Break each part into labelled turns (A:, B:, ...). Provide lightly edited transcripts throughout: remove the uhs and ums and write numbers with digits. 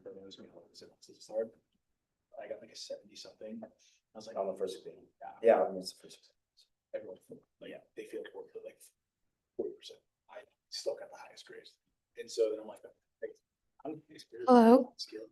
A: everybody knows me, it's hard. I got like a 70 something. I was like,
B: On the first exam.
A: yeah,
B: Yeah, I mean, it's the first exam.
A: everyone, but yeah, they failed like 40%. I still got the highest grades. And so then I'm like, I'm
C: Hello?
A: skilled.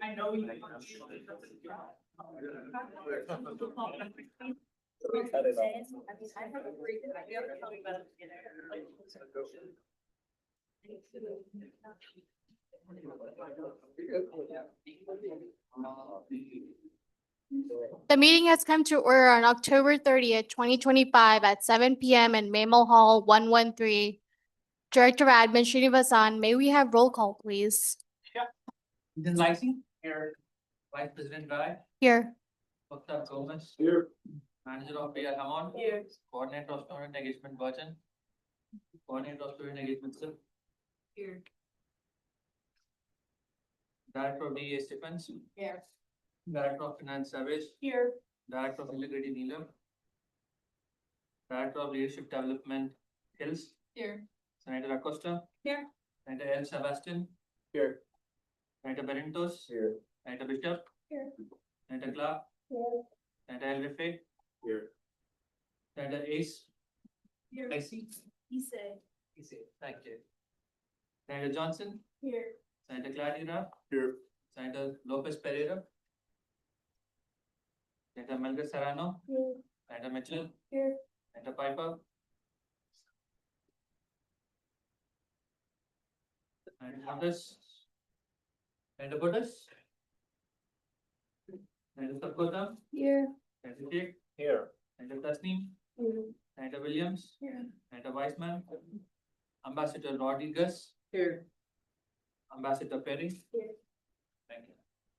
A: I know you.
B: The meeting has come to order on October 30th, 2025 at 7 PM in Mamel Hall, 113. Director of Admin Srinivas Hassan, may we have roll call, please?
C: Ethan Lacy. Here. Vice President Rai.
B: Here.
C: Dr. Gomez.
A: Here.
C: Manager of PR Hamon.
D: Here.
C: Coordinator of Student Engagement Burton. Coordinator of Student Engagement Sil.
D: Here.
C: Director of DEA Stephens.
D: Here.
C: Director of Finance Savage.
D: Here.
C: Director of Integrity Neelam. Director of Leadership Development Hills.
D: Here.
C: Senator Acosta.
D: Here.
C: Senator L. Sebastian.
A: Here.
C: Senator Benentos.
A: Here.
C: Senator Bishop.
D: Here.
C: Senator Clark.
D: Here.
C: Senator El Rife.
A: Here.
C: Senator Ace.
D: Here.
C: I see.
D: He said.
C: Thank you. Senator Johnson.
D: Here.
C: Senator Clarida.
A: Here.
C: Senator Lopez Pereira. Senator Melgar Serrano.
D: Here.
C: Senator Mitchell.
D: Here.
C: Senator Piper. Senator Butters. Senator Butters. Senator Sakota.
D: Here.
C: Senator Sheikh.
A: Here.
C: Senator Tasneem.
D: Here.
C: Senator Williams.
D: Here.
C: Senator Weissman. Ambassador Rodriguez.
D: Here.
C: Ambassador Perry.
D: Here.
C: Thank you.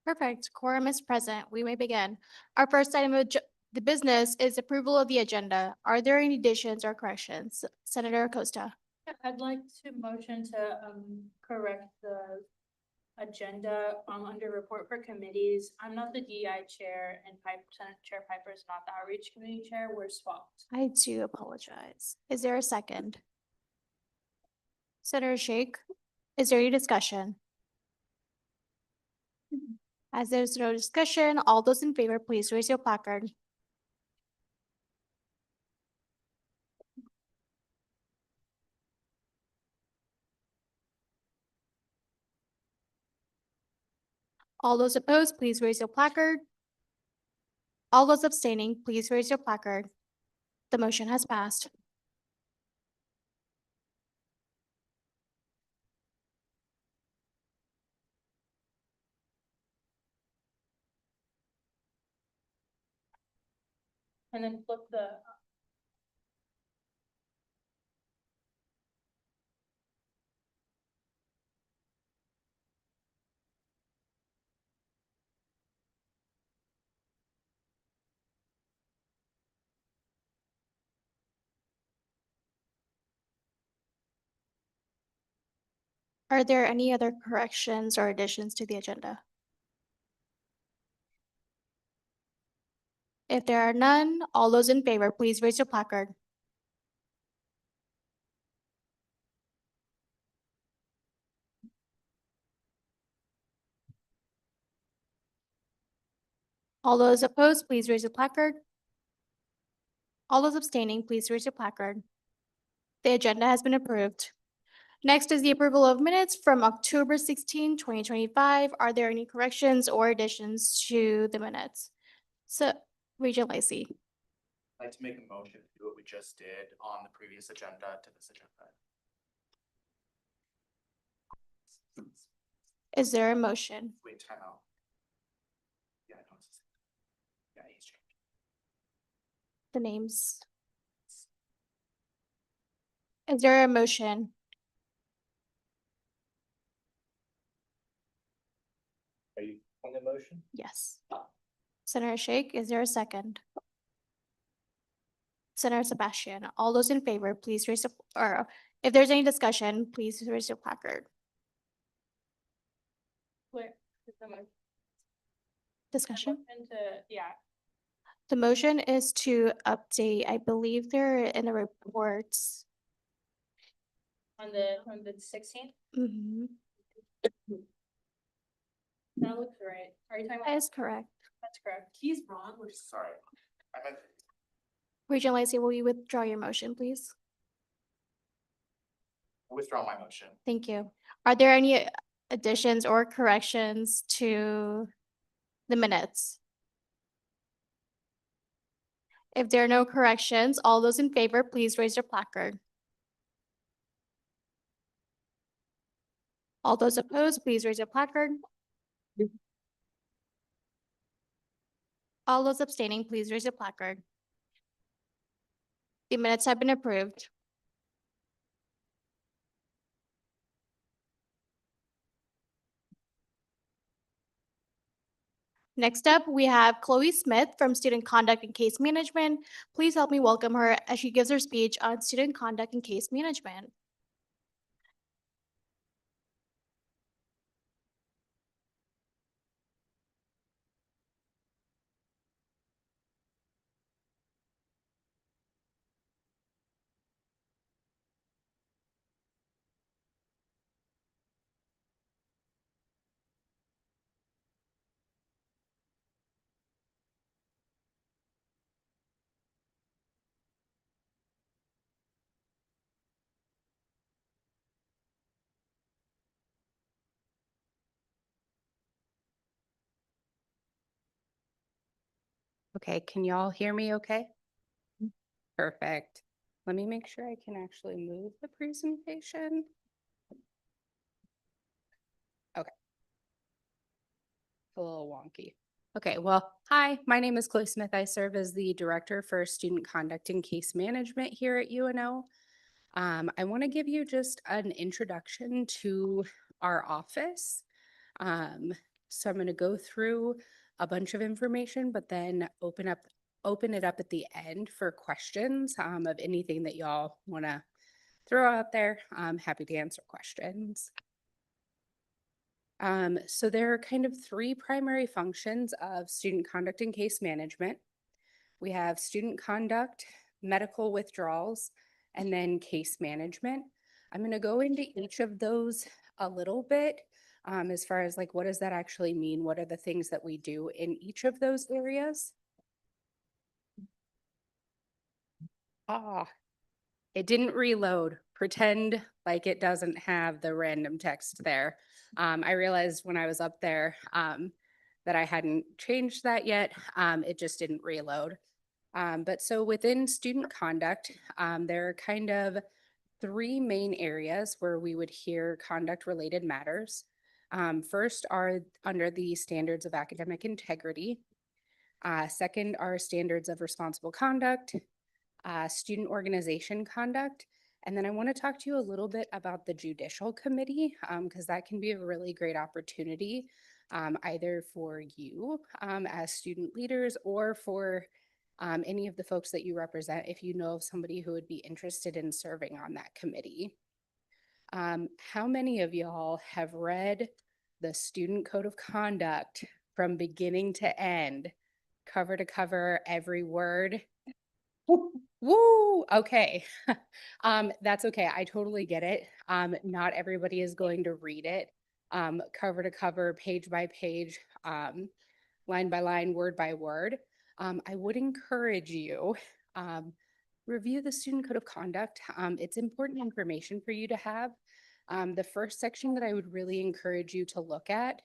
B: Perfect. Quorum is present. We may begin. Our first item of the business is approval of the agenda. Are there any additions or corrections? Senator Acosta.
E: I'd like to motion to correct the agenda under report for committees. I'm not the DEI chair and Senate Chair Piper is not the outreach committee chair. We're swapped.
B: I do apologize. Is there a second? Senator Sheikh, is there any discussion? As there's no discussion, all those in favor, please raise your placard. All those opposed, please raise your placard. All those abstaining, please raise your placard. The motion has passed.
E: And then flip the
B: Are there any other corrections or additions to the agenda? If there are none, all those in favor, please raise your placard. All those opposed, please raise your placard. All those abstaining, please raise your placard. The agenda has been approved. Next is the approval of minutes from October 16, 2025. Are there any corrections or additions to the minutes? So, Regent Lacy.
F: I'd like to make a motion to do what we just did on the previous agenda to this agenda.
B: Is there a motion?
F: Wait, time out. Yeah, no, it's. Yeah, he's changed.
B: The names. Is there a motion?
A: Are you on the motion?
B: Yes. Senator Sheikh, is there a second? Senator Sebastian, all those in favor, please raise, or if there's any discussion, please raise your placard.
E: where is the motion
B: Discussion?
E: to, yeah,
B: The motion is to update, I believe they're in the reports.
E: On the 16th?
B: Mhm.
E: That looks right. Are you talking
B: That
E: about?
B: is correct.
E: That's correct.
D: He's wrong, we're
F: Sorry. I meant
B: Regent Lacey, will you withdraw your motion, please?
F: withdraw my motion.
B: Thank you. Are there any additions or corrections to the minutes? If there are no corrections, all those in favor, please raise your placard. All those opposed, please raise your placard. All those abstaining, please raise your placard. The minutes have been approved. Next up, we have Chloe Smith from Student Conduct and Case Management. Please help me welcome her as she gives her speech on student conduct and case management.
G: Okay, can y'all hear me okay? Perfect. Let me make sure I can actually move the presentation. Okay. A little wonky. Okay, well, hi, my name is Chloe Smith. I serve as the Director for Student Conduct and Case Management here at UNO. I want to give you just an introduction to our office. So I'm going to go through a bunch of information, but then open it up at the end for questions of anything that y'all want to throw out there. I'm happy to answer questions. So there are kind of three primary functions of student conduct and case management. We have student conduct, medical withdrawals, and then case management. I'm going to go into each of those a little bit as far as like, what does that actually mean? What are the things that we do in each of those areas? It didn't reload. Pretend like it doesn't have the random text there. I realized when I was up there that I hadn't changed that yet. It just didn't reload. But so within student conduct, there are kind of three main areas where we would hear conduct related matters. First are under the standards of academic integrity. Second are standards of responsible conduct, student organization conduct. And then I want to talk to you a little bit about the judicial committee because that can be a really great opportunity either for you as student leaders or for any of the folks that you represent if you know of somebody who would be interested in serving on that committee. How many of y'all have read the Student Code of Conduct from beginning to end, cover to cover, every word? Woo, okay. That's okay. I totally get it. Not everybody is going to read it cover to cover, page by page, line by line, word by word. I would encourage you review the Student Code of Conduct. It's important information for you to have. The first section that I would really encourage you to look at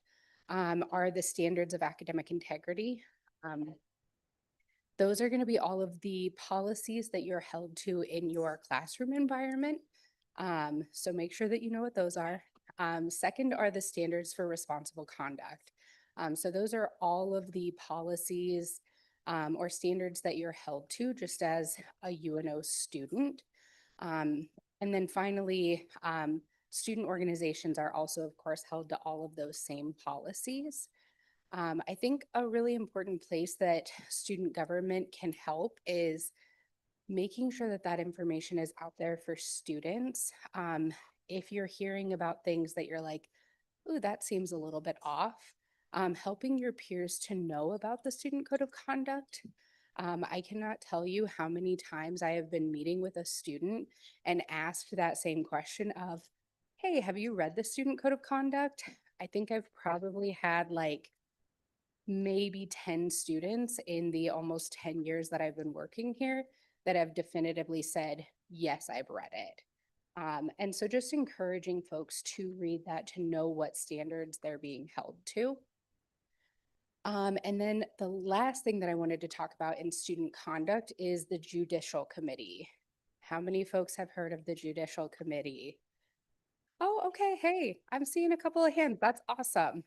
G: are the standards of academic integrity. Those are going to be all of the policies that you're held to in your classroom environment. So make sure that you know what those are. Second are the standards for responsible conduct. So those are all of the policies or standards that you're held to just as a UNO student. And then finally, student organizations are also, of course, held to all of those same policies. I think a really important place that student government can help is making sure that that information is out there for students. If you're hearing about things that you're like, ooh, that seems a little bit off, helping your peers to know about the Student Code of Conduct I cannot tell you how many times I have been meeting with a student and asked that same question of, hey, have you read the Student Code of Conduct? I think I've probably had like maybe 10 students in the almost 10 years that I've been working here that have definitively said, yes, I've read it. And so just encouraging folks to read that, to know what standards they're being held to. And then the last thing that I wanted to talk about in student conduct is the Judicial Committee. How many folks have heard of the Judicial Committee? Oh, okay. Hey, I'm seeing a couple of hands. That's awesome.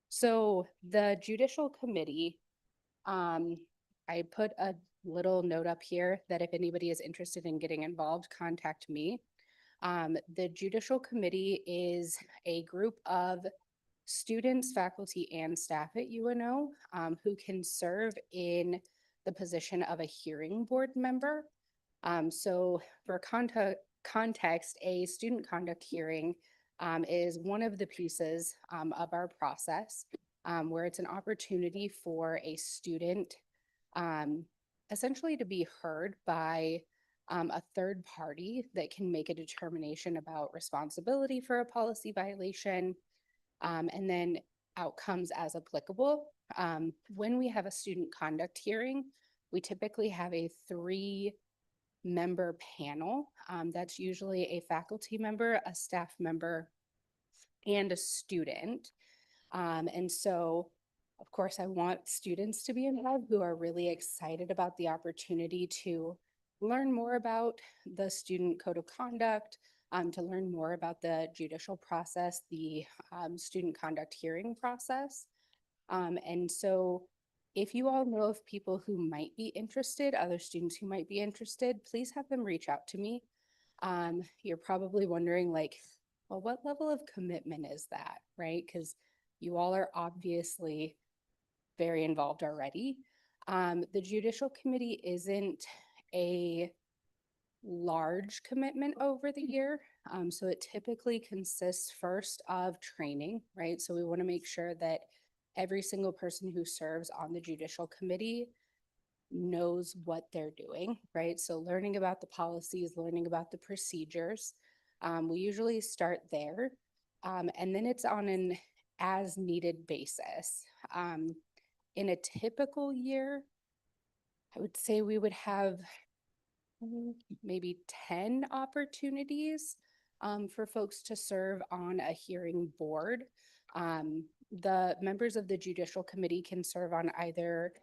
G: So the Judicial Committee, I put a little note up here that if anybody is interested in getting involved, contact me. The Judicial Committee is a group of students, faculty, and staff at UNO who can serve in the position of a hearing board member. So for context, a student conduct hearing is one of the pieces of our process where it's an opportunity for a student essentially to be heard by a third party that can make a determination about responsibility for a policy violation and then outcomes as applicable. When we have a student conduct hearing, we typically have a 3-member panel. That's usually a faculty member, a staff member, and a student. And so, of course, I want students to be involved who are really excited about the opportunity to learn more about the Student Code of Conduct, to learn more about the judicial process, the student conduct hearing process. And so if you all know of people who might be interested, other students who might be interested, please have them reach out to me. You're probably wondering like, well, what level of commitment is that, right? Because you all are obviously very involved already. The Judicial Committee isn't a large commitment over the year. So it typically consists first of training, right? So we want to make sure that every single person who serves on the Judicial Committee knows what they're doing, right? So learning about the policies, learning about the procedures. We usually start there. And then it's on an as needed basis. In a typical year, I would say we would have maybe 10 opportunities for folks to serve on a hearing board. The members of the Judicial Committee can serve on either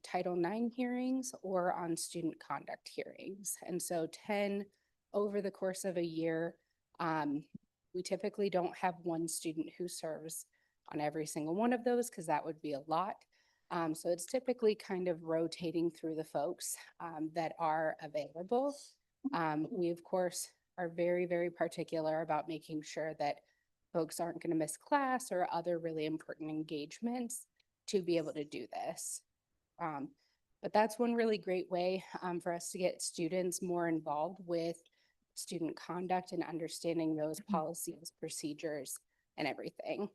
G: Title IX hearings or on student conduct hearings. And so 10 over the course of a year. We typically don't have one student who serves on every single one of those because that would be a lot. So it's typically kind of rotating through the folks that are available. We, of course, are very, very particular about making sure that folks aren't going to miss class or other really important engagements to be able to do this. But that's one really great way for us to get students more involved with student conduct and understanding those policies, procedures, and everything.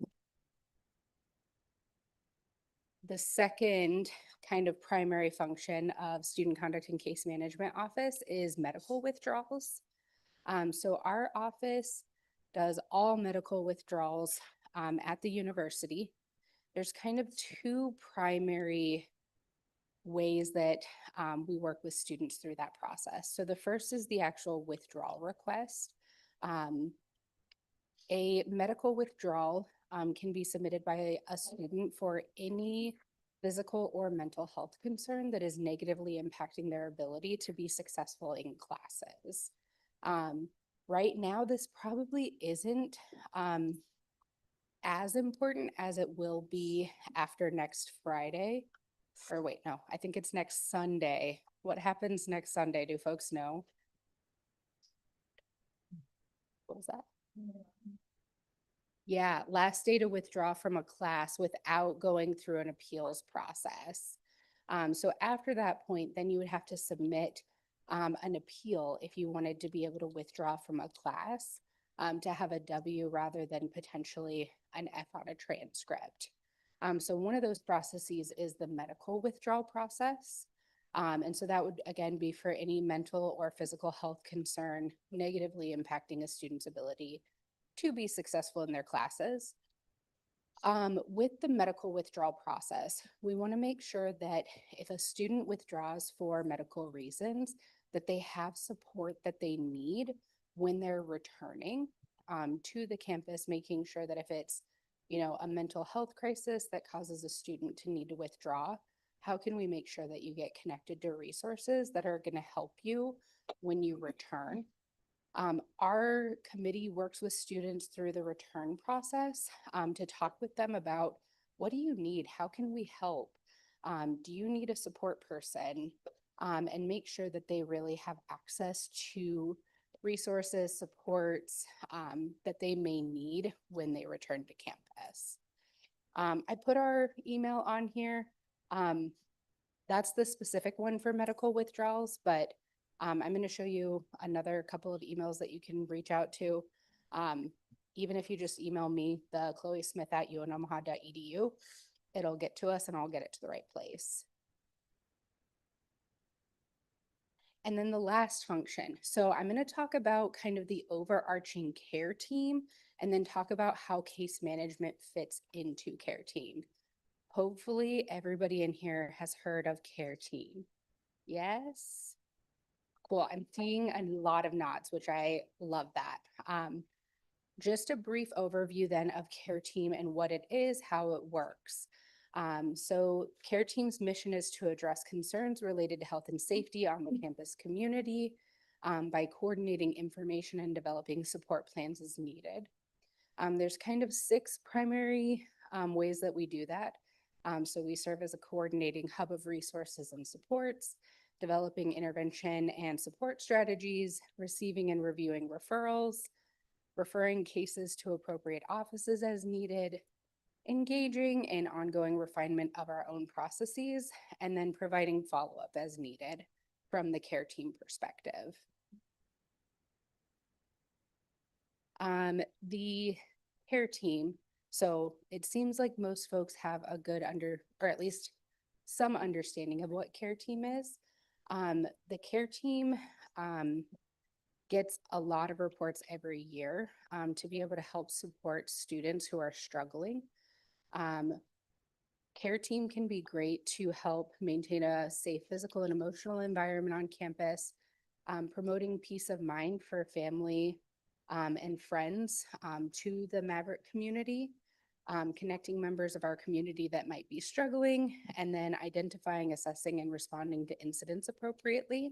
G: The second kind of primary function of Student Conduct and Case Management Office is medical withdrawals. So our office does all medical withdrawals at the university. There's kind of 2 primary ways that we work with students through that process. So the first is the actual withdrawal request. A medical withdrawal can be submitted by a student for any physical or mental health concern that is negatively impacting their ability to be successful in classes. Right now, this probably isn't as important as it will be after next Friday. Or wait, no, I think it's next Sunday. What happens next Sunday? Do folks know? What was that? Yeah, last day to withdraw from a class without going through an appeals process. So after that point, then you would have to submit an appeal if you wanted to be able to withdraw from a class to have a W rather than potentially an F on a transcript. So one of those processes is the medical withdrawal process. And so that would again be for any mental or physical health concern negatively impacting a student's ability to be successful in their classes. With the medical withdrawal process, we want to make sure that if a student withdraws for medical reasons, that they have support that they need when they're returning to the campus, making sure that if it's, a mental health crisis that causes a student to need to withdraw, how can we make sure that you get connected to resources that are going to help you when you return? Our committee works with students through the return process to talk with them about what do you need? How can we help? Do you need a support person? And make sure that they really have access to resources, supports that they may need when they return to campus. I put our email on here. That's the specific one for medical withdrawals, but I'm going to show you another couple of emails that you can reach out to. Even if you just email me, the chloesmith@unomaha.edu, it'll get to us and I'll get it to the right place. And then the last function. So I'm going to talk about kind of the overarching care team and then talk about how case management fits into care team. Hopefully everybody in here has heard of care team. Yes? Cool. I'm seeing a lot of nods, which I love that. Just a brief overview then of care team and what it is, how it works. So care team's mission is to address concerns related to health and safety on the campus community by coordinating information and developing support plans as needed. There's kind of 6 primary ways that we do that. So we serve as a coordinating hub of resources and supports, developing intervention and support strategies, receiving and reviewing referrals, referring cases to appropriate offices as needed, engaging in ongoing refinement of our own processes, and then providing follow-up as needed from the care team perspective. The care team, so it seems like most folks have a good or at least some understanding of what care team is. The care team gets a lot of reports every year to be able to help support students who are struggling. Care team can be great to help maintain a safe physical and emotional environment on campus, promoting peace of mind for family and friends to the Maverick community, connecting members of our community that might be struggling, and then identifying, assessing, and responding to incidents appropriately.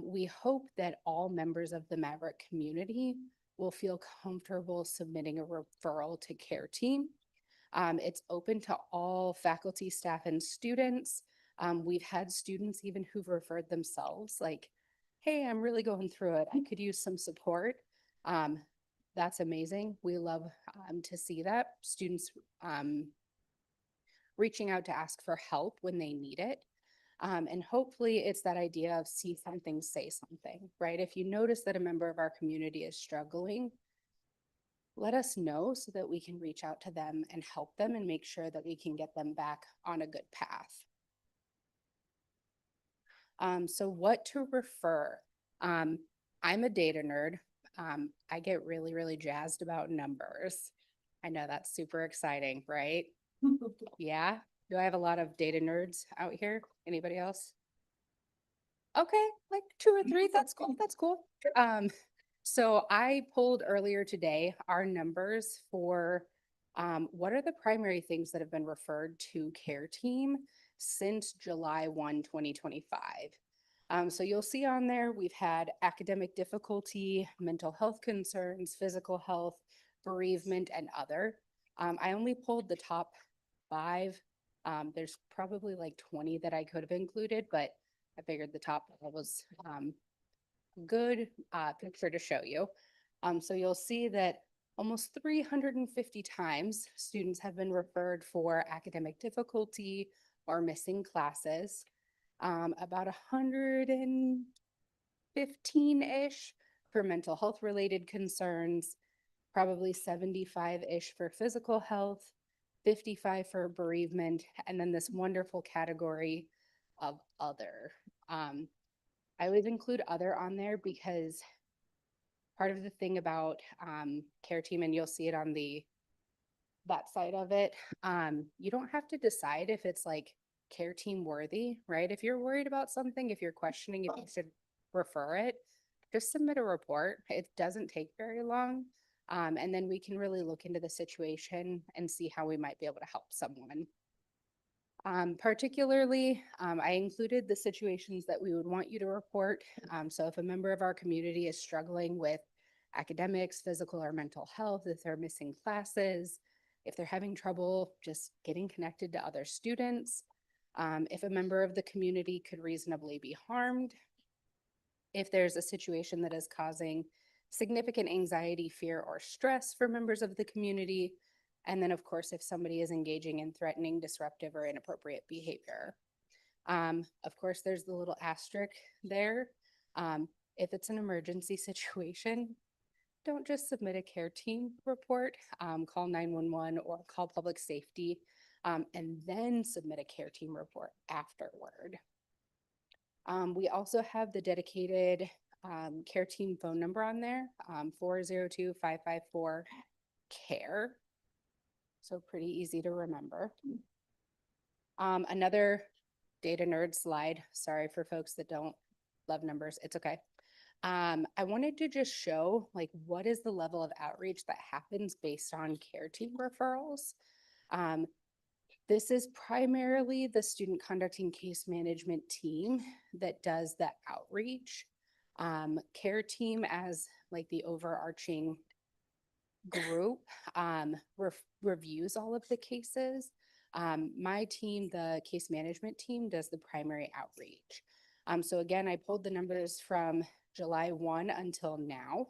G: We hope that all members of the Maverick community will feel comfortable submitting a referral to care team. It's open to all faculty, staff, and students. We've had students even who've referred themselves like, hey, I'm really going through it. I could use some support. That's amazing. We love to see that. Students reaching out to ask for help when they need it. And hopefully it's that idea of see something, say something, right? If you notice that a member of our community is struggling, let us know so that we can reach out to them and help them and make sure that we can get them back on a good path. So what to refer? I'm a data nerd. I get really, really jazzed about numbers. I know that's super exciting, right? Yeah. Do I have a lot of data nerds out here? Anybody else? Okay, like 2 or 3. That's cool. That's cool. So I pulled earlier today our numbers for what are the primary things that have been referred to care team since July 1, 2025. So you'll see on there, we've had academic difficulty, mental health concerns, physical health, bereavement, and other. I only pulled the top 5. There's probably like 20 that I could have included, but I figured the top was good picture to show you. So you'll see that almost 350 times students have been referred for academic difficulty or missing classes. About 115-ish for mental health related concerns, probably 75-ish for physical health, 55 for bereavement, and then this wonderful category of other. I always include other on there because part of the thing about care team, and you'll see it on that side of it, you don't have to decide if it's like care team worthy, right? If you're worried about something, if you're questioning if you should refer it, just submit a report. It doesn't take very long. And then we can really look into the situation and see how we might be able to help someone. Particularly, I included the situations that we would want you to report. So if a member of our community is struggling with academics, physical or mental health, if they're missing classes, if they're having trouble just getting connected to other students, if a member of the community could reasonably be harmed, if there's a situation that is causing significant anxiety, fear, or stress for members of the community, and then, of course, if somebody is engaging in threatening, disruptive, or inappropriate behavior. Of course, there's the little asterisk there. If it's an emergency situation, don't just submit a care team report, call 911 or call public safety, and then submit a care team report afterward. We also have the dedicated care team phone number on there, 402-554-CARE. So pretty easy to remember. Another data nerd slide. Sorry for folks that don't love numbers. It's okay. I wanted to just show like what is the level of outreach that happens based on care team referrals. This is primarily the student conducting case management team that does the outreach. Care team as like the overarching group reviews all of the cases. My team, the case management team, does the primary outreach. So again, I pulled the numbers from July 1 until now.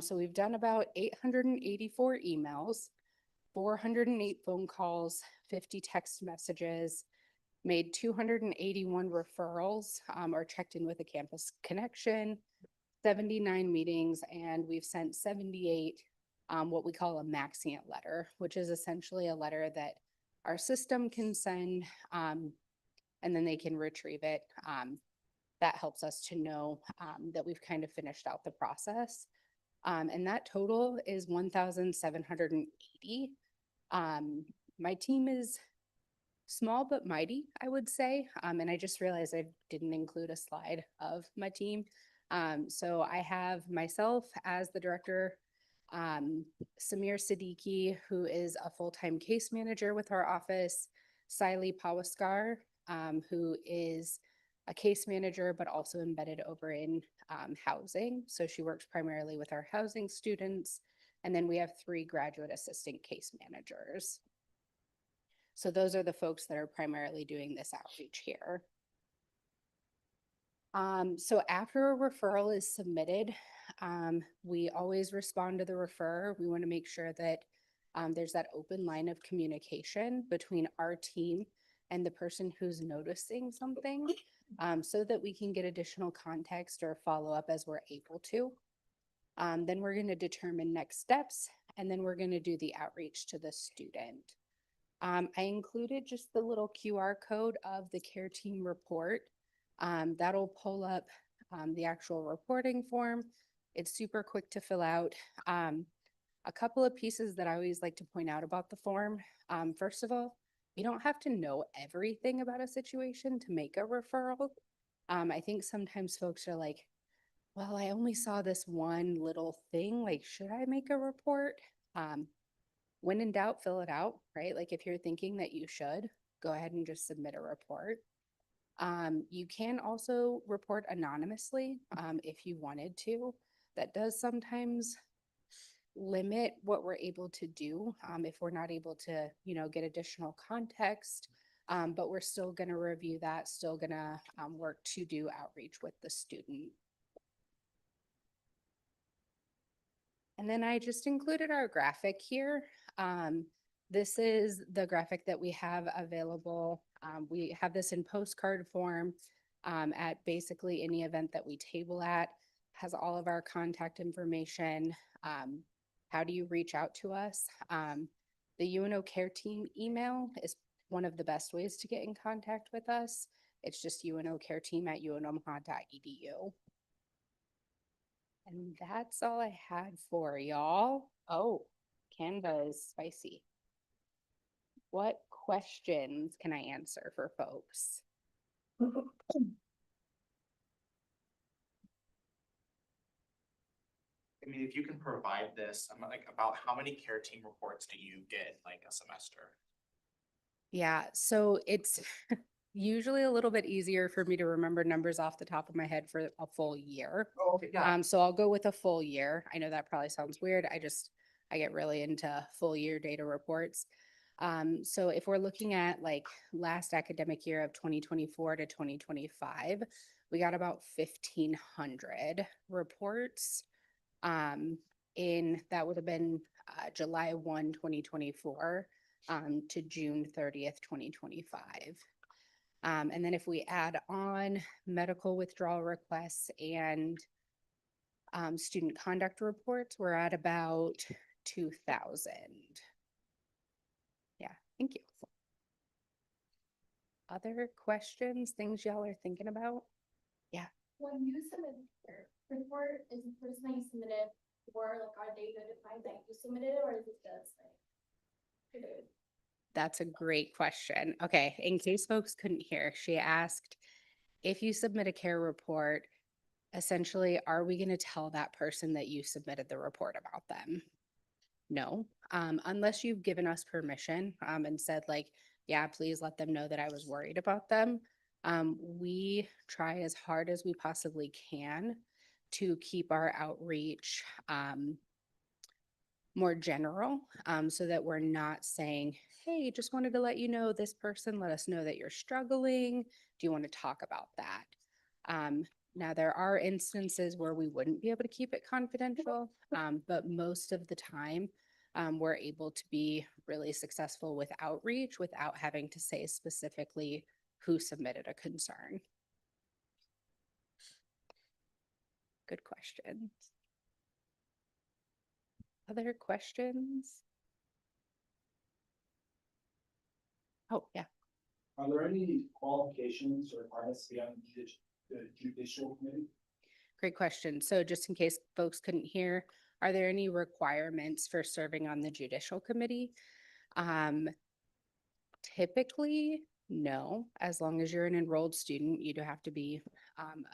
G: So we've done about 884 emails, 408 phone calls, 50 text messages, made 281 referrals or checked in with a campus connection, 79 meetings, and we've sent 78 what we call a Maxient letter, which is essentially a letter that our system can send and then they can retrieve it. That helps us to know that we've kind of finished out the process. And that total is 1,780. My team is small but mighty, I would say. And I just realized I didn't include a slide of my team. So I have myself as the director, Samir Siddiqui, who is a full-time case manager with our office, Siley Pawaskar, who is a case manager, but also embedded over in housing. So she works primarily with our housing students. And then we have 3 graduate assistant case managers. So those are the folks that are primarily doing this outreach here. So after a referral is submitted, we always respond to the referrer. We want to make sure that there's that open line of communication between our team and the person who's noticing something, so that we can get additional context or follow up as we're able to. Then we're going to determine next steps, and then we're going to do the outreach to the student. I included just the little QR code of the care team report. That'll pull up the actual reporting form. It's super quick to fill out. A couple of pieces that I always like to point out about the form. First of all, you don't have to know everything about a situation to make a referral. I think sometimes folks are like, well, I only saw this one little thing. Like, should I make a report? When in doubt, fill it out, right? Like if you're thinking that you should, go ahead and just submit a report. You can also report anonymously if you wanted to. That does sometimes limit what we're able to do if we're not able to, get additional context. But we're still going to review that, still going to work to do outreach with the student. And then I just included our graphic here. This is the graphic that we have available. We have this in postcard form at basically any event that we table at, has all of our contact information. How do you reach out to us? The UNO Care Team email is one of the best ways to get in contact with us. It's just unocareteam@unomaha.edu. And that's all I had for y'all. Oh, Canva is spicy. What questions can I answer for folks?
F: I mean, if you can provide this, I'm like, about how many care team reports do you get in like a semester?
G: Yeah, so it's usually a little bit easier for me to remember numbers off the top of my head for a full year.
F: Oh, okay, yeah.
G: So I'll go with a full year. I know that probably sounds weird. I get really into full year data reports. So if we're looking at like last academic year of 2024 to 2025, we got about 1,500 reports. That would have been July 1, 2024 to June 30th, 2025. And then if we add on medical withdrawal requests and student conduct reports, we're at about 2,000. Yeah, thank you. Other questions, things y'all are thinking about?
B: When you submit your report, is the person that you submitted for, like, are they notified that you submitted it, or is it just like?
G: That's a great question. Okay, in case folks couldn't hear, she asked, if you submit a care report, essentially, are we going to tell that person that you submitted the report about them? No, unless you've given us permission and said like, yeah, please let them know that I was worried about them. We try as hard as we possibly can to keep our outreach more general, so that we're not saying, hey, just wanted to let you know this person, let us know that you're struggling. Do you want to talk about that? Now, there are instances where we wouldn't be able to keep it confidential, but most of the time, we're able to be really successful with outreach without having to say specifically who submitted a concern. Good question. Other questions? Oh, yeah.
A: Are there any qualifications or requirements to be on the judicial committee?
G: Great question. So just in case folks couldn't hear, are there any requirements for serving on the judicial committee? Typically, no. As long as you're an enrolled student, you do have to be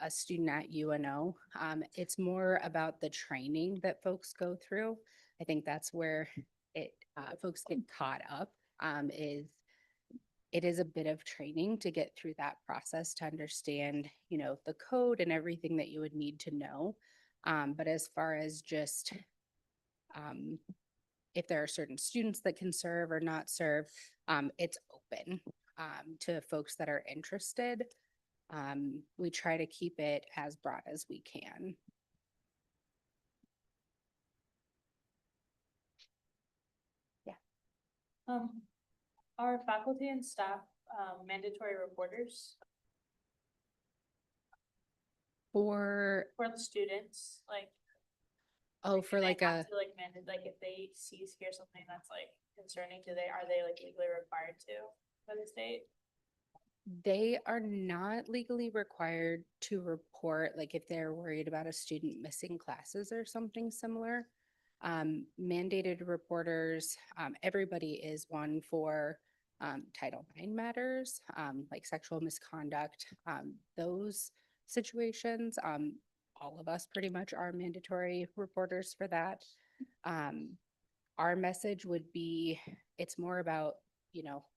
G: a student at UNO. It's more about the training that folks go through. I think that's where folks get caught up, it is a bit of training to get through that process to understand, the code and everything that you would need to know. But as far as just if there are certain students that can serve or not serve, it's open to folks that are interested. We try to keep it as broad as we can.
E: Are faculty and staff mandatory reporters
G: For
E: for the students? Like,
G: for
E: do they
G: like
E: have
G: a,
E: to, like, like if they hear something that's like concerning, are they like legally required to by the state?
G: they are not legally required to report, like if they're worried about a student missing classes or something similar. Mandated reporters, everybody is one for Title IX matters, like sexual misconduct, those situations. All of us pretty much are mandatory reporters for that. Our message would be, it's more about,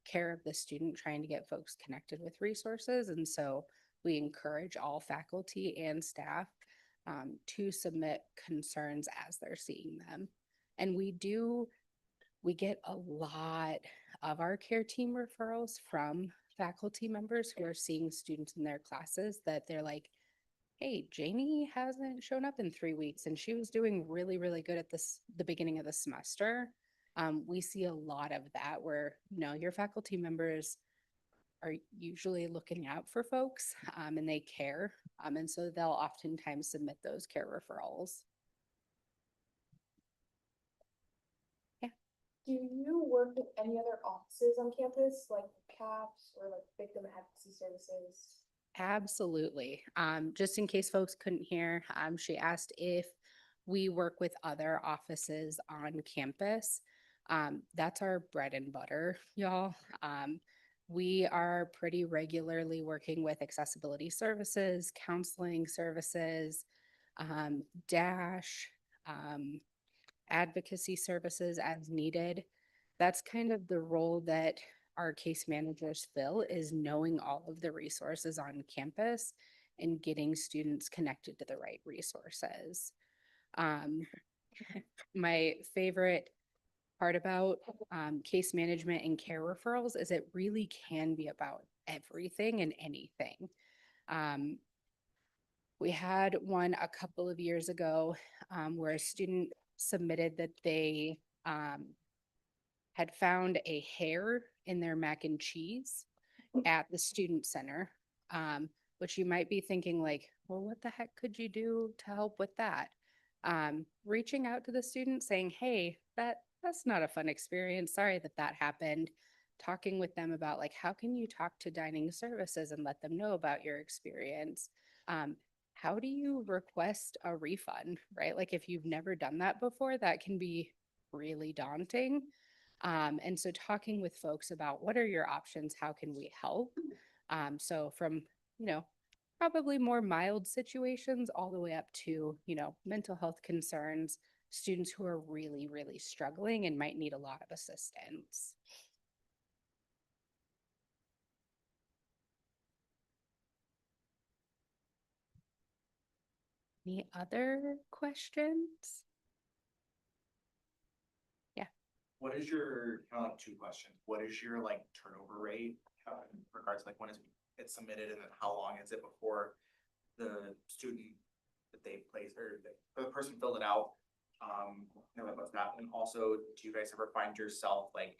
G: care of the student, trying to get folks connected with resources. And so we encourage all faculty and staff to submit concerns as they're seeing them. And we get a lot of our care team referrals from faculty members who are seeing students in their classes that they're like, hey, Janie hasn't shown up in 3 weeks and she was doing really, really good at the beginning of the semester. We see a lot of that where, your faculty members are usually looking out for folks and they care. And so they'll oftentimes submit those care referrals.
B: Do
H: Do you work with any other offices on campus, like CAPS or like victim advocacy services?
G: Absolutely. Just in case folks couldn't hear, she asked if we work with other offices on campus. That's our bread and butter, y'all. We are pretty regularly working with accessibility services, counseling services, Dash, advocacy services as needed. That's kind of the role that our case managers fill, is knowing all of the resources on campus and getting students connected to the right resources. My favorite part about case management and care referrals is it really can be about everything and anything. We had one a couple of years ago where a student submitted that they had found a hair in their mac and cheese at the student center, which you might be thinking like, well, what the heck could you do to help with that? Reaching out to the student saying, hey, that's not a fun experience. Sorry that that happened. Talking with them about like, how can you talk to dining services and let them know about your experience? How do you request a refund, right? Like if you've never done that before, that can be really daunting. And so talking with folks about what are your options? How can we help? So from, probably more mild situations all the way up to, mental health concerns, students who are really, really struggling and might need a lot of assistance. Any other questions?
F: What is your, kind of like two questions, what is your like turnover rate in regards to like when is it submitted and then how long is it before the student that they place or the person filled it out? Like what's that, and also do you guys ever find yourself like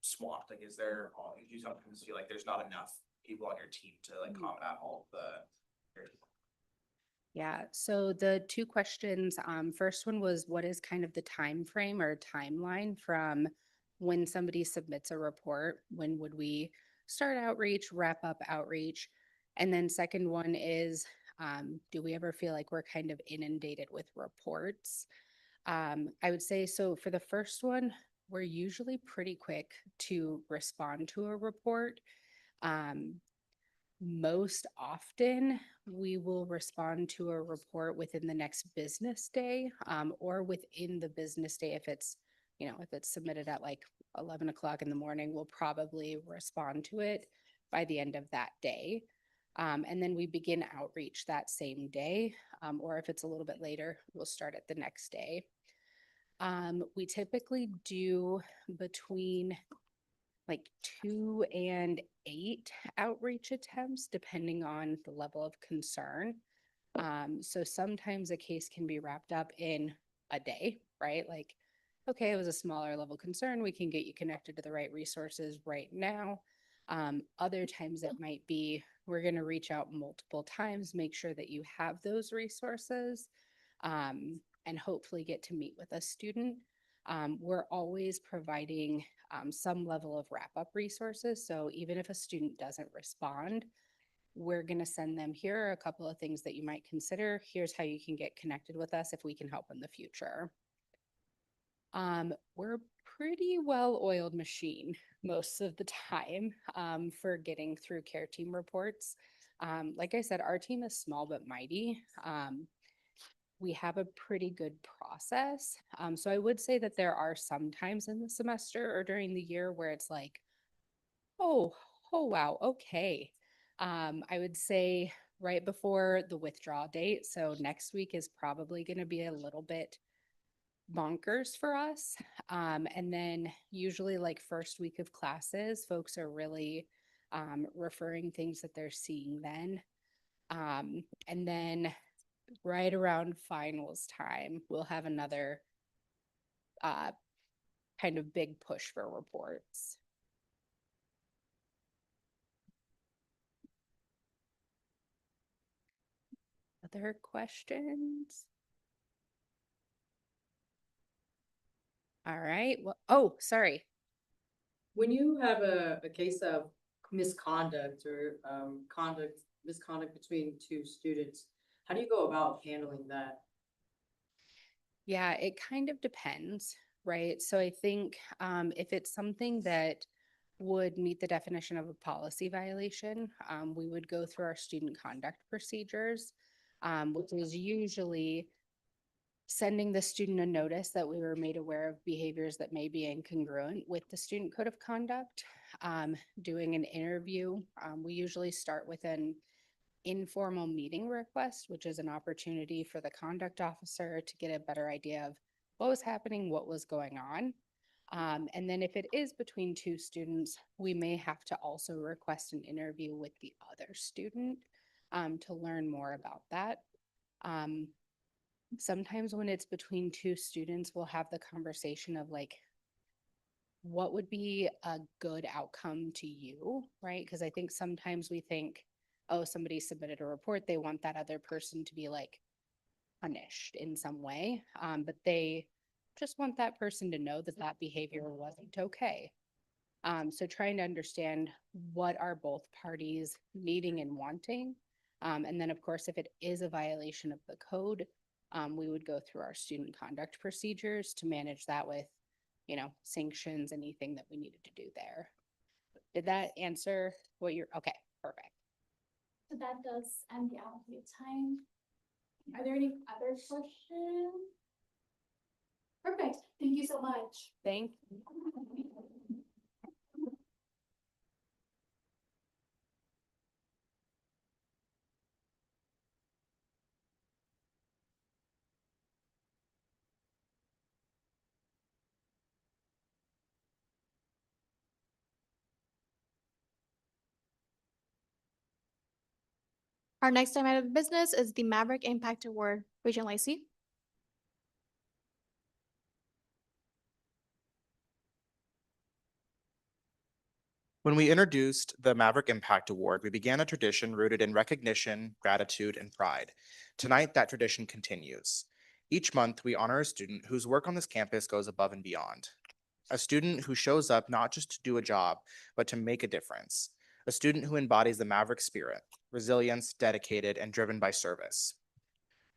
F: swamped, like is there, do you sometimes feel like there's not enough people on your team to like combat all of the?
G: Yeah, so the two questions, first one was what is kind of the time frame or timeline from when somebody submits a report? When would we start outreach, wrap up outreach? And then second one is, do we ever feel like we're kind of inundated with reports? I would say, so for the first one, we're usually pretty quick to respond to a report. Most often, we will respond to a report within the next business day, or within the business day. If it's, if it's submitted at like 11 o'clock in the morning, we'll probably respond to it by the end of that day. And then we begin outreach that same day, or if it's a little bit later, we'll start it the next day. We typically do between like 2 and 8 outreach attempts, depending on the level of concern. So sometimes a case can be wrapped up in a day, right? Like, okay, it was a smaller level concern. We can get you connected to the right resources right now. Other times it might be, we're going to reach out multiple times, make sure that you have those resources, and hopefully get to meet with a student. We're always providing some level of wrap-up resources. So even if a student doesn't respond, we're going to send them, here are a couple of things that you might consider. Here's how you can get connected with us if we can help in the future. We're a pretty well-oiled machine most of the time for getting through care team reports. Like I said, our team is small but mighty. We have a pretty good process. So I would say that there are some times in the semester or during the year where it's like, oh wow, okay. I would say right before the withdrawal date. So next week is probably going to be a little bit bonkers for us. And then usually like first week of classes, folks are really referring things that they're seeing then. And then right around finals time, we'll have another kind of big push for reports. Other questions? All right, well, oh, sorry.
I: When you have a case of misconduct or misconduct between two students, how do you go about handling that?
G: Yeah, it kind of depends, right? So I think if it's something that would meet the definition of a policy violation, we would go through our student conduct procedures, which is usually sending the student a notice that we were made aware of behaviors that may be incongruent with the student code of conduct, doing an interview. We usually start with an informal meeting request, which is an opportunity for the conduct officer to get a better idea of what was happening, what was going on. And then if it is between two students, we may have to also request an interview with the other student to learn more about that. Sometimes when it's between two students, we'll have the conversation of like, what would be a good outcome to you, right? Because I think sometimes we think, oh, somebody submitted a report, they want that other person to be like punished in some way. But they just want that person to know that that behavior wasn't okay. So trying to understand what are both parties needing and wanting. And then, of course, if it is a violation of the code, we would go through our student conduct procedures to manage that with, sanctions, anything that we needed to do there. Did that answer what you're, okay, perfect.
B: So that does end the allocated time. Are there any other questions? Perfect, thank you so much.
G: Thank
B: Our next item of business is the Maverick Impact Award. Regent Lacey.
F: When we introduced the Maverick Impact Award, we began a tradition rooted in recognition, gratitude, and pride. Tonight, that tradition continues. Each month, we honor a student whose work on this campus goes above and beyond. A student who shows up not just to do a job, but to make a difference. A student who embodies the Maverick spirit, resilience, dedicated, and driven by service.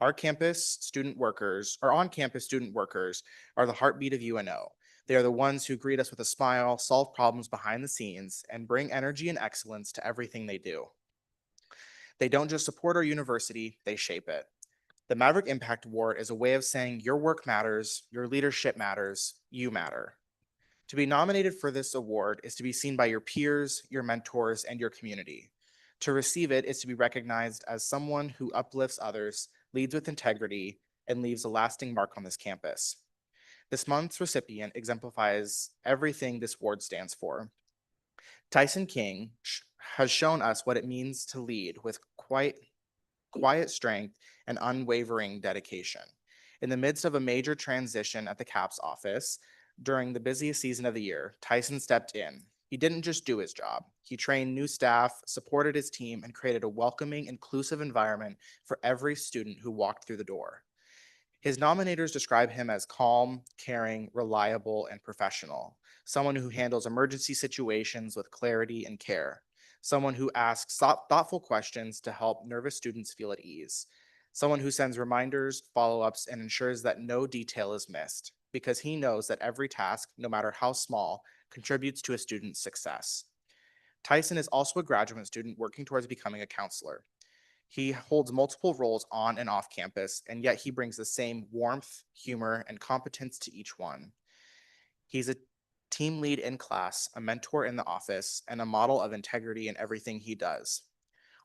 F: Our on-campus student workers are the heartbeat of UNO. They are the ones who greet us with a smile, solve problems behind the scenes, and bring energy and excellence to everything they do. They don't just support our university, they shape it. The Maverick Impact Award is a way of saying your work matters, your leadership matters, you matter. To be nominated for this award is to be seen by your peers, your mentors, and your community. To receive it is to be recognized as someone who uplifts others, leads with integrity, and leaves a lasting mark on this campus. This month's recipient exemplifies everything this award stands for. Tyson King has shown us what it means to lead with quiet strength and unwavering dedication. In the midst of a major transition at the CAPS office, during the busiest season of the year, Tyson stepped in. He didn't just do his job. He trained new staff, supported his team, and created a welcoming, inclusive environment for every student who walked through the door. His nominators describe him as calm, caring, reliable, and professional, someone who handles emergency situations with clarity and care, someone who asks thoughtful questions to help nervous students feel at ease, someone who sends reminders, follow-ups, and ensures that no detail is missed, because he knows that every task, no matter how small, contributes to a student's success. Tyson is also a graduate student working towards becoming a counselor. He holds multiple roles on and off campus, and yet he brings the same warmth, humor, and competence to each one. He's a team lead in class, a mentor in the office, and a model of integrity in everything he does.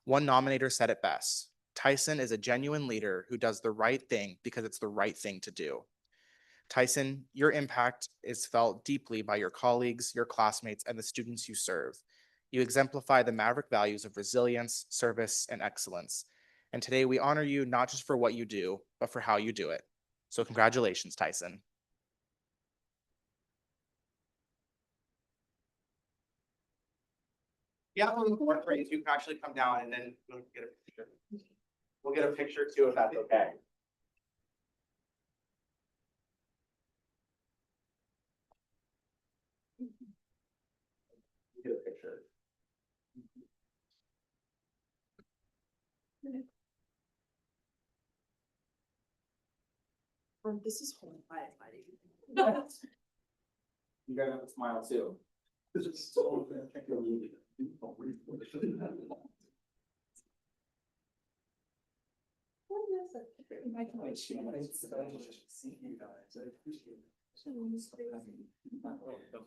F: One nominator said it best: Tyson is a genuine leader who does the right thing because it's the right thing to do. Tyson, your impact is felt deeply by your colleagues, your classmates, and the students you serve. You exemplify the Maverick values of resilience, service, and excellence. And today we honor you not just for what you do, but for how you do it. So congratulations, Tyson. Yeah, for the fourth grade, you can actually come down and then we'll get a picture. We'll get a picture too, if that's okay. Get a picture.
H: This is horrifying.
F: You guys have a smile too.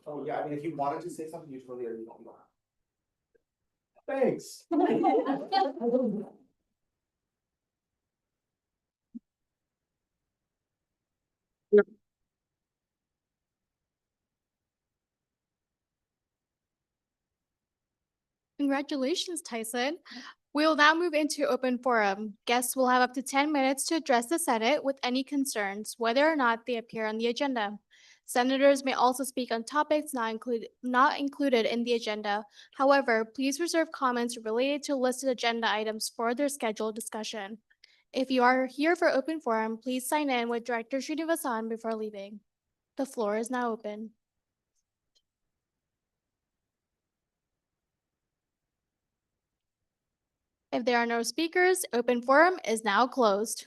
F: Oh, yeah, I mean, if you wanted to say something, you totally are. Thanks.
B: Congratulations, Tyson. We'll now move into open forum. Guests will have up to 10 minutes to address the Senate with any concerns, whether or not they appear on the agenda. Senators may also speak on topics not included in the agenda. However, please reserve comments related to listed agenda items for their scheduled discussion. If you are here for open forum, please sign in with Director Srinivasan before leaving. The floor is now open. If there are no speakers, open forum is now closed.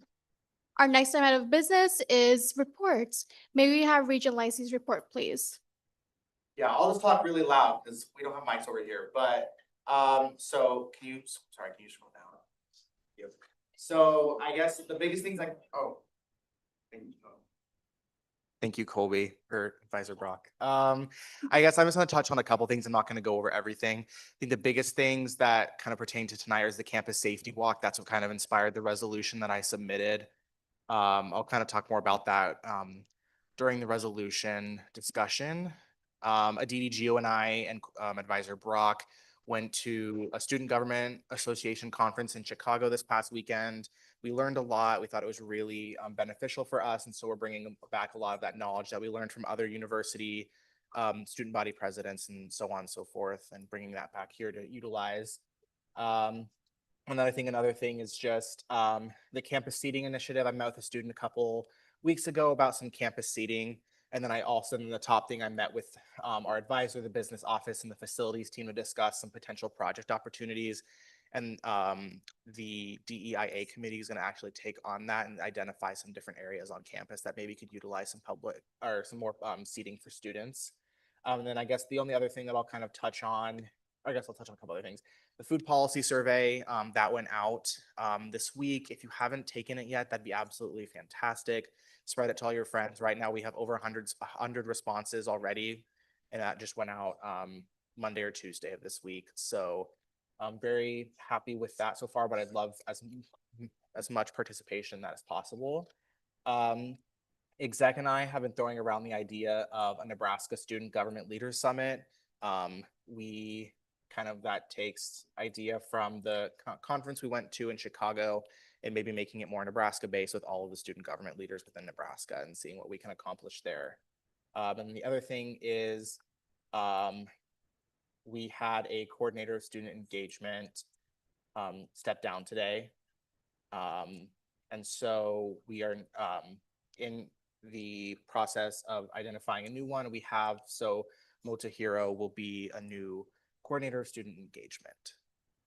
B: Our next item of business is reports. May we have Regent Lacey's report, please?
F: Yeah, I'll just talk really loud because we don't have mics over here, but, so can you scroll down? Yep. So I guess the biggest things like, oh. Thank you, Colby, or Advisor Brock. I guess I'm just gonna touch on a couple things. I'm not gonna go over everything. I think the biggest things that kind of pertain to tonight is the campus safety walk. That's what kind of inspired the resolution that I submitted. I'll kind of talk more about that during the resolution discussion. Aditi Gio and I and Advisor Brock went to a Student Government Association conference in Chicago this past weekend. We learned a lot. We thought it was really beneficial for us. And so we're bringing back a lot of that knowledge that we learned from other university student body presidents and so on and so forth, and bringing that back here to utilize. Another thing is just the campus seating initiative. I met with a student a couple weeks ago about some campus seating. And then the top thing, I met with our advisor, the business office, and the facilities team to discuss some potential project opportunities. And the DEIA committee is going to actually take on that and identify some different areas on campus that maybe could utilize some public or some more seating for students. And then I guess the only other thing that I'll kind of touch on, I guess I'll touch on a couple other things. The food policy survey that went out this week. If you haven't taken it yet, that'd be absolutely fantastic. Spread it to all your friends. Right now we have over 100 responses already, and that just went out Monday or Tuesday of this week. So I'm very happy with that so far, but I'd love as much participation as possible. Exec and I have been throwing around the idea of a Nebraska Student Government Leaders Summit. That takes idea from the conference we went to in Chicago and maybe making it more Nebraska based with all of the student government leaders within Nebraska and seeing what we can accomplish there. And the other thing is we had a coordinator of student engagement step down today. And so we are in the process of identifying a new one. So Motahiro will be a new coordinator of student engagement.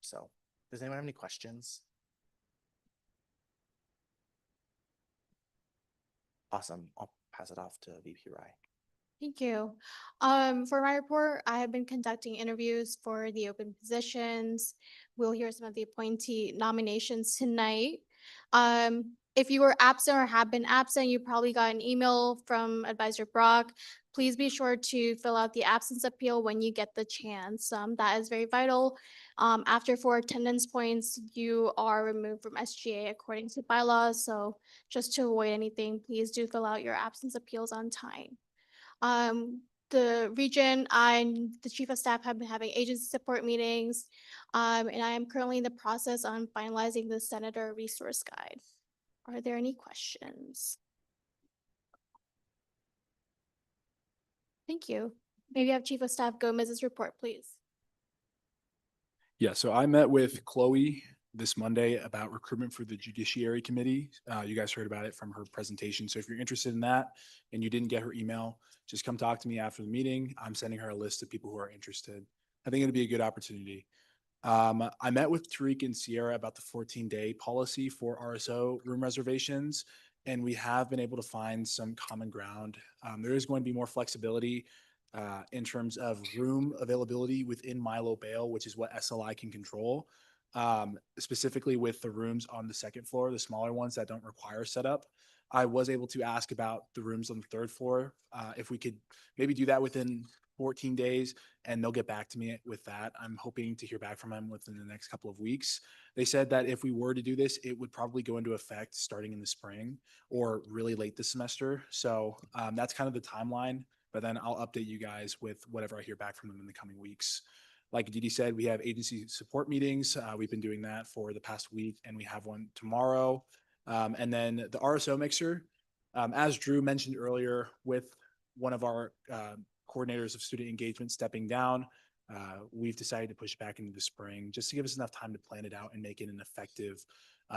F: So does anyone have any questions? Awesome. I'll pass it off to VP Rai.
B: Thank you. For my report, I have been conducting interviews for the open positions. We'll hear some of the appointee nominations tonight. If you were absent or have been absent, you probably got an email from Advisor Brock. Please be sure to fill out the absence appeal when you get the chance. That is very vital. After 4 attendance points, you are removed from SGA according to bylaws. So just to avoid anything, please do fill out your absence appeals on time. The region and the chief of staff have been having agency support meetings. And I am currently in the process on finalizing the senator resource guide. Are there any questions? Thank you. Maybe have Chief of Staff Gomez's report, please.
J: Yeah, so I met with Chloe
A: this Monday about recruitment for the Judiciary Committee. You guys heard about it from her presentation. So if you're interested in that and you didn't get her email, just come talk to me after the meeting. I'm sending her a list of people who are interested. I think it'd be a good opportunity. I met with Tariq and Sierra about the 14-day policy for RSO room reservations, and we have been able to find some common ground. There is going to be more flexibility in terms of room availability within Milo Bail, which is what SLI can control, specifically with the rooms on the second floor, the smaller ones that don't require setup. I was able to ask about the rooms on the third floor, if we could maybe do that within 14 days, and they'll get back to me with that. I'm hoping to hear back from them within the next couple of weeks. They said that if we were to do this, it would probably go into effect starting in the spring or really late this semester. So that's kind of the timeline, but then I'll update you guys with whatever I hear back from them in the coming weeks. Like Didi said, we have agency support meetings. We've been doing that for the past week, and we have one tomorrow. And then the RSO mixer, as Drew mentioned earlier, with one of our coordinators of student engagement stepping down, we've decided to push back into the spring just to give us enough time to plan it out and make it an effective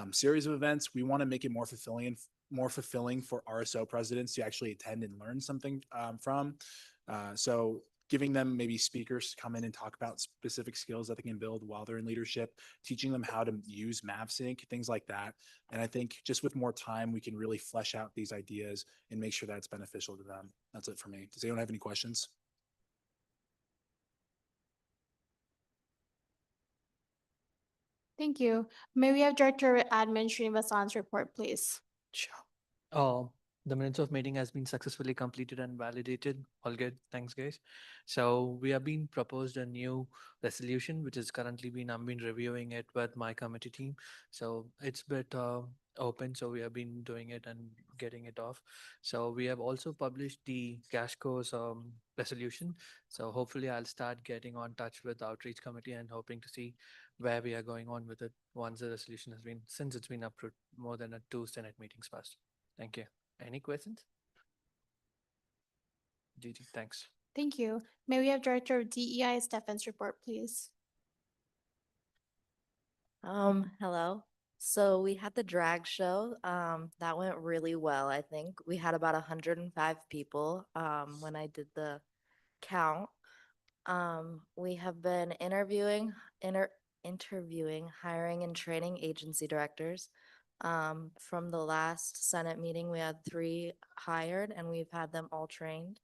A: series of events. We want to make it more fulfilling for RSO presidents to actually attend and learn something from. So giving them maybe speakers to come in and talk about specific skills that they can build while they're in leadership, teaching them how to use MapSync, things like that. And I think just with more time, we can really flesh out these ideas and make sure that it's beneficial to them. That's it for me. Does anyone have any questions?
B: Thank you. May we have Director Admin Srinivasan's report, please?
C: Sure. The minutes of meeting has been successfully completed and validated. All good. Thanks, guys. So we have been proposed a new resolution, which is currently I've been reviewing it with my committee team. So it's a bit open. So we have been doing it and getting it off. So we have also published the cash course resolution. So hopefully I'll start getting on touch with outreach committee and hoping to see where we are going on with it once the resolution has been, since it's been approved more than 2 Senate meetings past. Thank you. Any questions? Gigi, thanks.
B: Thank you. May we have Director of DEI Stefan's report, please?
J: Hello. So we had the drag show. That went really well, I think. We had about 105 people, when I did the count. We have been interviewing, hiring and training agency directors. From the last Senate meeting, we had 3 hired and we've had them all trained,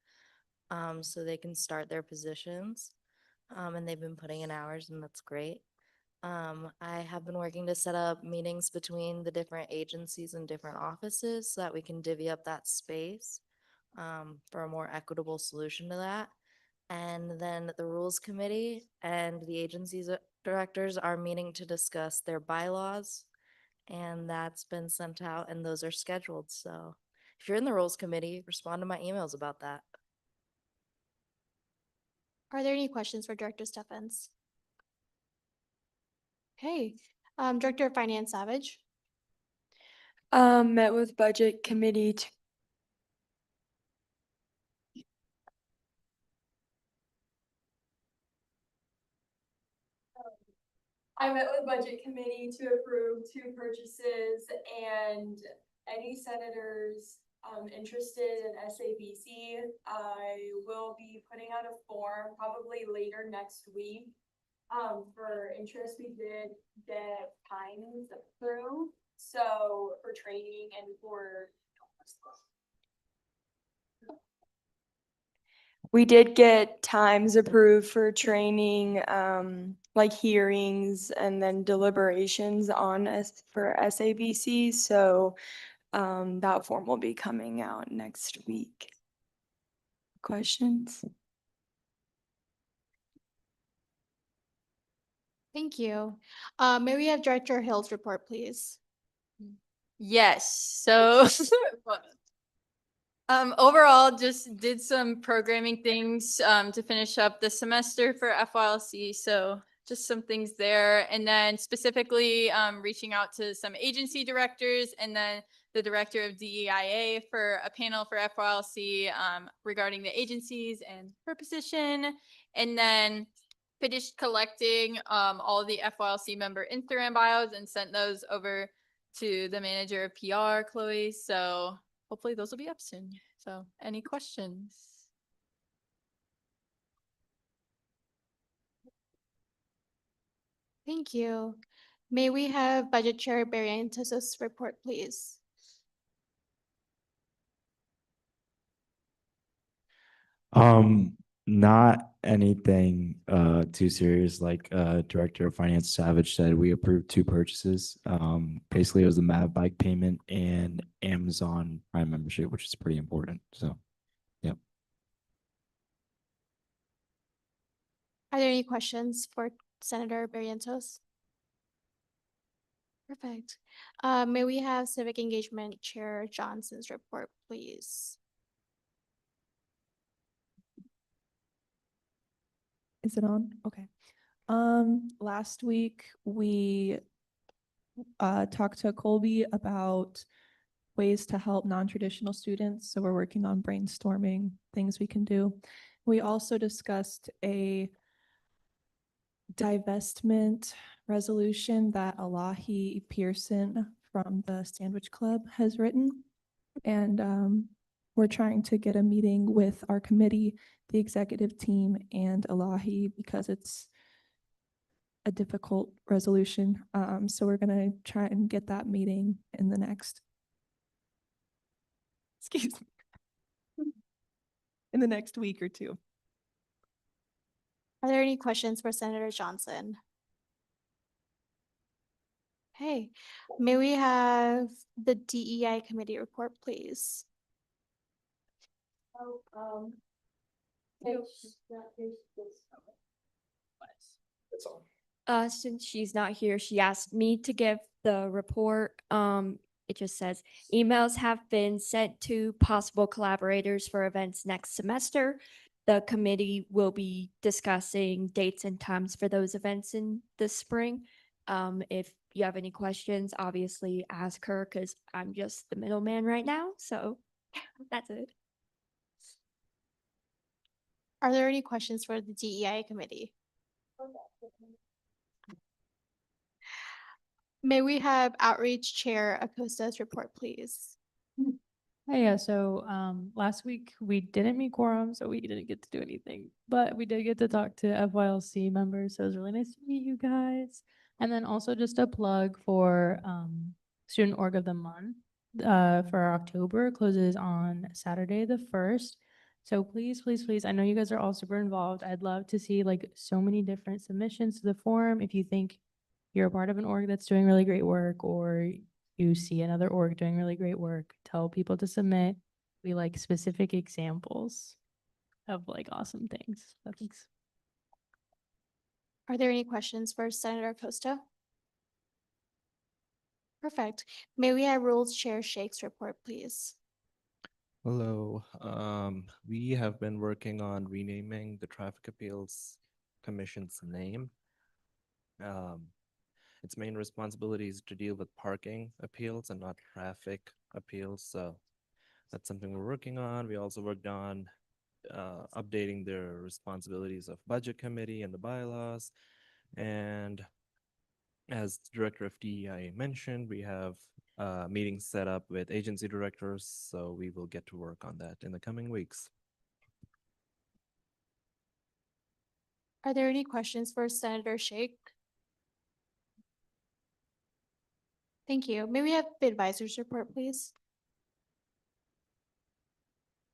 J: so they can start their positions. And they've been putting in hours and that's great. I have been working to set up meetings between the different agencies and different offices so that we can divvy up that space, for a more equitable solution to that. And then the Rules Committee and the agencies directors are meeting to discuss their bylaws. And that's been sent out and those are scheduled. So if you're in the Rules Committee, respond to my emails about that.
B: Are there any questions for Director Steffens? Okay, Director of Finance Savage.
K: Met with budget committee to I met with budget committee to approve 2 purchases and any senators interested in SABC, I will be putting out a form probably later next week. For interest, we did get times approved, so for training and for we did get times approved for training, like hearings and then deliberations on for SABC. So that form will be coming out next week. Questions?
B: Thank you. May we have Director Hill's report, please?
L: Yes, so overall, just did some programming things to finish up the semester for FYLC. So just some things there. And then specifically reaching out to some agency directors and then the director of DEIA for a panel for FYLC regarding the agencies and her position. And then finished collecting all the FYLC member Instagram bios and sent those over to the manager of PR, Chloe. So hopefully those will be up soon. So any questions?
B: Thank you. May we have Budget Chair Barrientos' report, please?
M: Not anything too serious. Like Director of Finance Savage said, we approved 2 purchases. Basically it was the Mav bike payment and Amazon Prime membership, which is pretty important. So yep.
B: Are there any questions for Senator Barrientos? Perfect. May we have Civic Engagement Chair Johnson's report, please?
N: Is it on? Okay. Last week we talked to Colby about ways to help non-traditional students. So we're working on brainstorming things we can do. We also discussed a divestment resolution that Elahi Pearson from the Sandwich Club has written. And we're trying to get a meeting with our committee, the executive team, and Elahi because it's a difficult resolution. So we're gonna try and get that meeting in the next, excuse me, in the next week or 2.
B: Are there any questions for Senator Johnson? Okay, may we have the DEI committee report, please?
O: Since she's not here, she asked me to give the report. It just says emails have been sent to possible collaborators for events next semester. The committee will be discussing dates and times for those events in the spring. If you have any questions, obviously ask her because I'm just the middleman right now. So that's it.
B: Are there any questions for the DEI committee? May we have Outreach Chair Acosta's report, please?
P: Hey, yeah, so last week we didn't meet quorum, so we didn't get to do anything, but we did get to talk to FYLC members, so it was really nice to meet you guys. And then also just a plug for Student Org of the Month for October closes on Saturday the 1st. So please, please, please, I know you guys are all super involved. I'd love to see like so many different submissions to the forum. If you think you're a part of an org that's doing really great work, or you see another org doing really great work, tell people to submit. We like specific examples of like awesome things. Thanks.
B: Are there any questions for Senator Acosta? Perfect. May we have Rules Chair Shake's report, please?
Q: Hello. We have been working on renaming the Traffic Appeals Commission's name. Its main responsibility is to deal with parking appeals and not traffic appeals. So that's something we're working on. We also worked on updating the responsibilities of Budget Committee and the bylaws. And as Director of DEI mentioned, we have meetings set up with agency directors. So we will get to work on that in the coming weeks.
B: Are there any questions for Senator Shake? Thank you. May we have the advisor's report, please?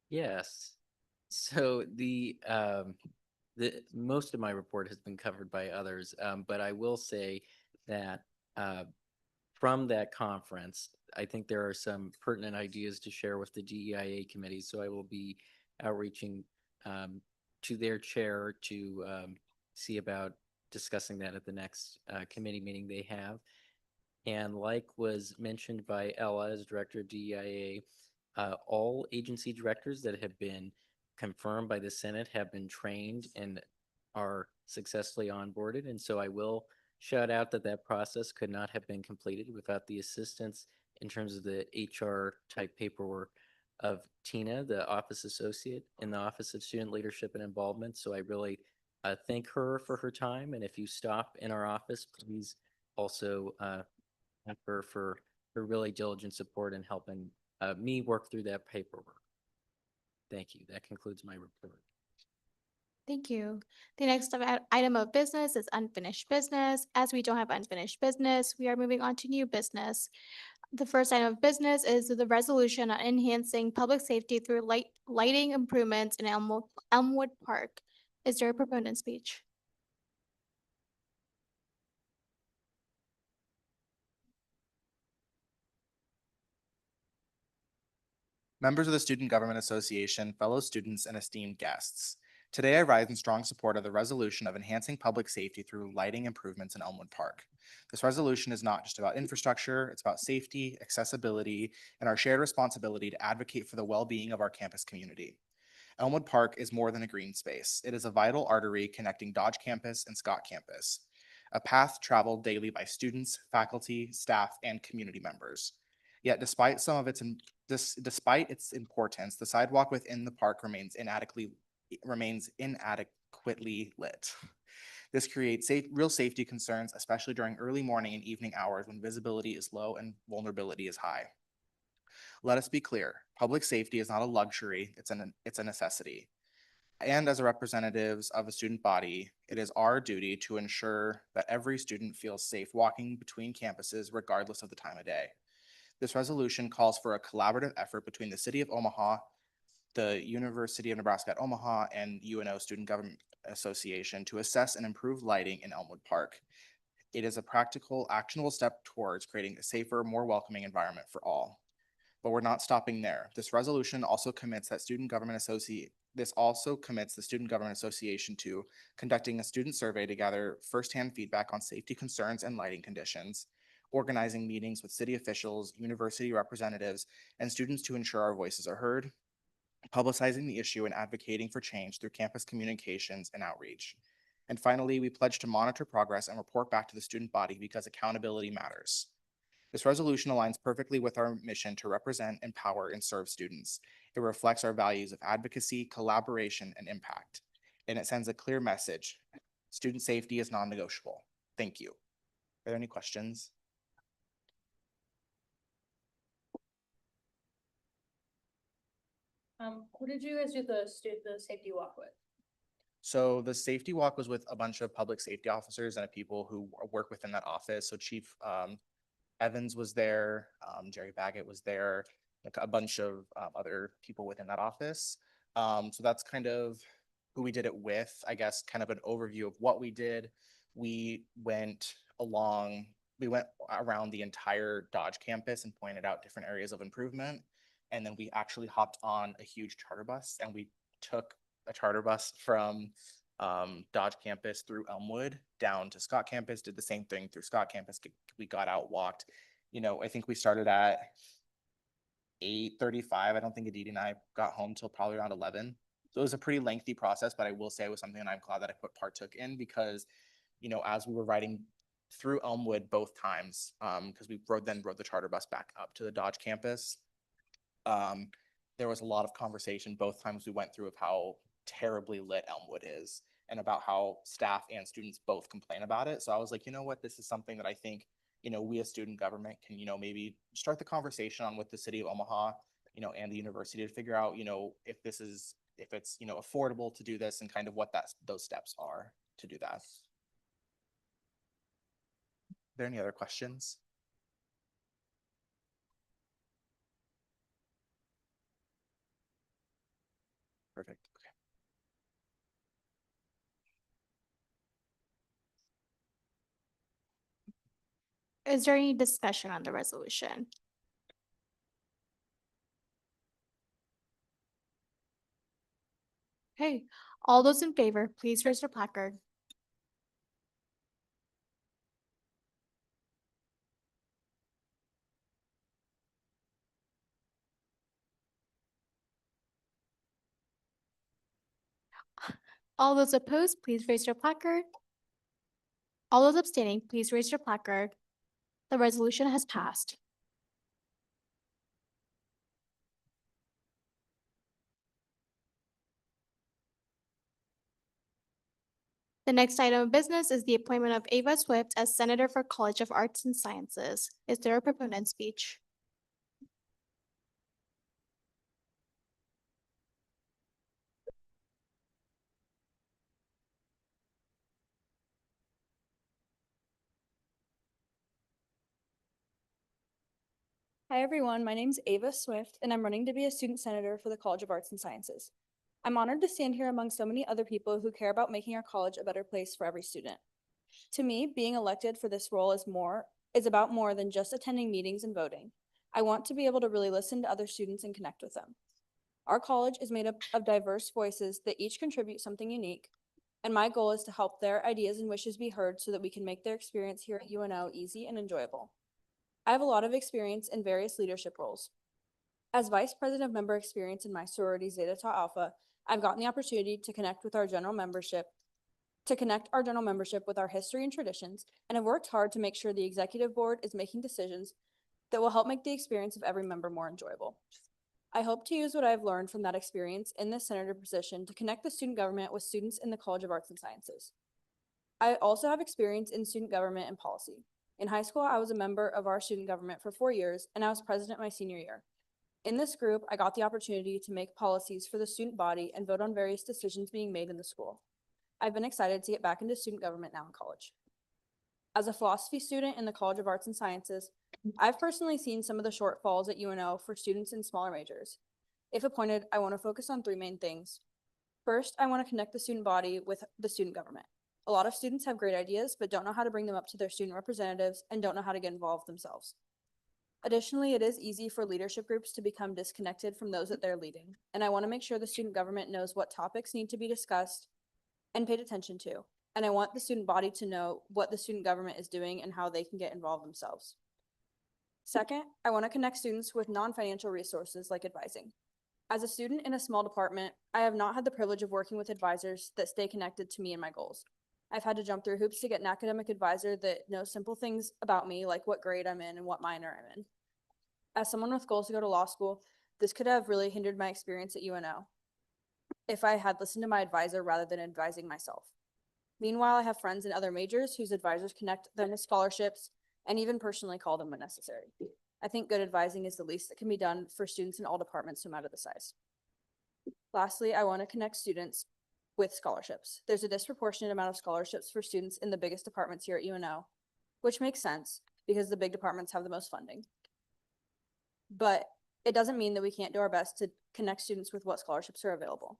R: Yes. So the most of my report has been covered by others, but I will say that from that conference, I think there are some pertinent ideas to share with the DEIA committee. So I will be outreaching to their chair to see about discussing that at the next committee meeting they have. And like was mentioned by Ella as director of DEIA, all agency directors that have been confirmed by the Senate have been trained and are successfully onboarded. And so I will shout out that that process could not have been completed without the assistance in terms of the HR type paperwork of Tina, the office associate in the Office of Student Leadership and Involvement. So I really thank her for her time. And if you stop in our office, please also thank her for her really diligent support in helping me work through that paperwork. Thank you. That concludes my report.
B: Thank you. The next item of business is unfinished business. As we don't have unfinished business, we are moving on to new business. The first item of business is the resolution on enhancing public safety through lighting improvements in Elmwood Park. Is there a proponent speech?
F: Members of the Student Government Association, fellow students, and esteemed guests. Today I rise in strong support of the resolution of enhancing public safety through lighting improvements in Elmwood Park. This resolution is not just about infrastructure, it's about safety, accessibility, and our shared responsibility to advocate for the well-being of our campus community. Elmwood Park is more than a green space. It is a vital artery connecting Dodge Campus and Scott Campus, a path traveled daily by students, faculty, staff, and community members. Yet despite despite its importance, the sidewalk within the park remains inadequately lit. This creates real safety concerns, especially during early morning and evening hours when visibility is low and vulnerability is high. Let us be clear, public safety is not a luxury, it's a necessity. And as representatives of a student body, it is our duty to ensure that every student feels safe walking between campuses regardless of the time of day. This resolution calls for a collaborative effort between the City of Omaha, the University of Nebraska at Omaha, and UNO Student Government Association to assess and improve lighting in Elmwood Park. It is a practical, actionable step towards creating a safer, more welcoming environment for all. But we're not stopping there. This resolution also commits the Student Government Association to conducting a student survey to gather firsthand feedback on safety concerns and lighting conditions, organizing meetings with city officials, university representatives, and students to ensure our voices are heard, publicizing the issue and advocating for change through campus communications and outreach. And finally, we pledge to monitor progress and report back to the student body because accountability matters. This resolution aligns perfectly with our mission to represent, empower, and serve students. It reflects our values of advocacy, collaboration, and impact. And it sends a clear message. Student safety is non-negotiable. Thank you. Are there any questions?
E: Who did you guys do the safety walk with?
F: So the safety walk was with a bunch of public safety officers and people who work within that office. So Chief Evans was there, Jerry Baggett was there, like a bunch of other people within that office. So that's kind of who we did it with, I guess, kind of an overview of what we did. We went around the entire Dodge campus and pointed out different areas of improvement. And then we actually hopped on a huge charter bus and we took a charter bus from Dodge campus through Elmwood down to Scott campus, did the same thing through Scott campus. We got out, walked, I think we started at 8:35. I don't think Aditi and I got home till probably around 11. So it was a pretty lengthy process, but I will say it was something that I'm glad that I partook in because, as we were riding through Elmwood both times, because we rode the charter bus back up to the Dodge campus. There was a lot of conversation both times we went through of how terribly lit Elmwood is and about how staff and students both complain about it. So I was like, you know what, this is something that I think, we as student government can, maybe start the conversation on with the City of Omaha, and the university to figure out, if it's, affordable to do this and kind of what those steps are to do that. Are there any other questions? Perfect. Okay.
B: Is there any discussion on the resolution? Okay, all those in favor, please raise your placard. All those opposed, please raise your placard. All those abstaining, please raise your placard. The resolution has passed. The next item of business is the appointment of Ava Swift as Senator for College of Arts and Sciences. Is there a proponent speech?
S: Hi, everyone. My name's Ava Swift, and I'm running to be a student senator for the College of Arts and Sciences. I'm honored to stand here among so many other people who care about making our college a better place for every student. To me, being elected for this role is about more than just attending meetings and voting. I want to be able to really listen to other students and connect with them. Our college is made up of diverse voices that each contribute something unique, and my goal is to help their ideas and wishes be heard so that we can make their experience here at UNO easy and enjoyable. I have a lot of experience in various leadership roles. As Vice President of Member Experience in my sorority Zeta Tau Alpha, I've gotten the opportunity to connect our general membership with our history and traditions, and have worked hard to make sure the executive board is making decisions that will help make the experience of every member more enjoyable. I hope to use what I've learned from that experience in this senator position to connect the student government with students in the College of Arts and Sciences. I also have experience in student government and policy. In high school, I was a member of our student government for 4 years, and I was president my senior year. In this group, I got the opportunity to make policies for the student body and vote on various decisions being made in the school. I've been excited to get back into student government now in college. As a philosophy student in the College of Arts and Sciences, I've personally seen some of the shortfalls at UNO for students in smaller majors. If appointed, I want to focus on 3 main things. First, I want to connect the student body with the student government. A lot of students have great ideas, but don't know how to bring them up to their student representatives and don't know how to get involved themselves. Additionally, it is easy for leadership groups to become disconnected from those that they're leading, and I want to make sure the student government knows what topics need to be discussed and paid attention to, and I want the student body to know what the student government is doing and how they can get involved themselves. Second, I want to connect students with non-financial resources like advising. As a student in a small department, I have not had the privilege of working with advisors that stay connected to me and my goals. I've had to jump through hoops to get an academic advisor that knows simple things about me, like what grade I'm in and what minor I'm in. As someone with goals to go to law school, this could have really hindered my experience at UNO if I had listened to my advisor rather than advising myself. Meanwhile, I have friends in other majors whose advisors connect them with scholarships and even personally call them when necessary. I think good advising is the least that can be done for students in all departments, no matter the size. Lastly, I want to connect students with scholarships. There's a disproportionate amount of scholarships for students in the biggest departments here at UNO, which makes sense because the big departments have the most funding. But it doesn't mean that we can't do our best to connect students with what scholarships are available.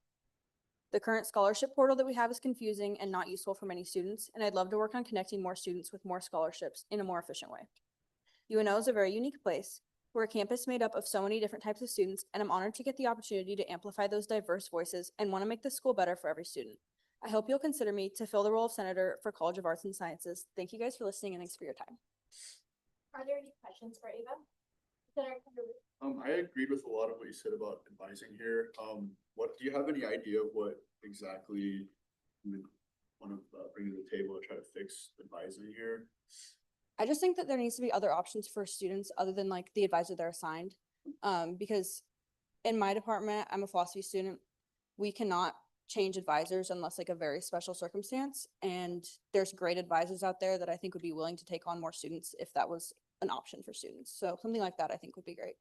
S: The current scholarship portal that we have is confusing and not useful for many students, and I'd love to work on connecting more students with more scholarships in a more efficient way. UNO is a very unique place. We're a campus made up of so many different types of students, and I'm honored to get the opportunity to amplify those diverse voices and want to make the school better for every student. I hope you'll consider me to fill the role of Senator for College of Arts and Sciences. Thank you guys for listening and thanks for your time.
B: Are there any questions for Ava? Senator Kennedy?
T: I agreed with a lot of what you said about advising here. What do you have any idea of what exactly you would want to bring to the table to try to fix advising here?
S: I just think that there needs to be other options for students other than like the advisor they're assigned. Because in my department, I'm a philosophy student. We cannot change advisors unless like a very special circumstance. And there's great advisors out there that I think would be willing to take on more students if that was an option for students. So something like that I think would be great.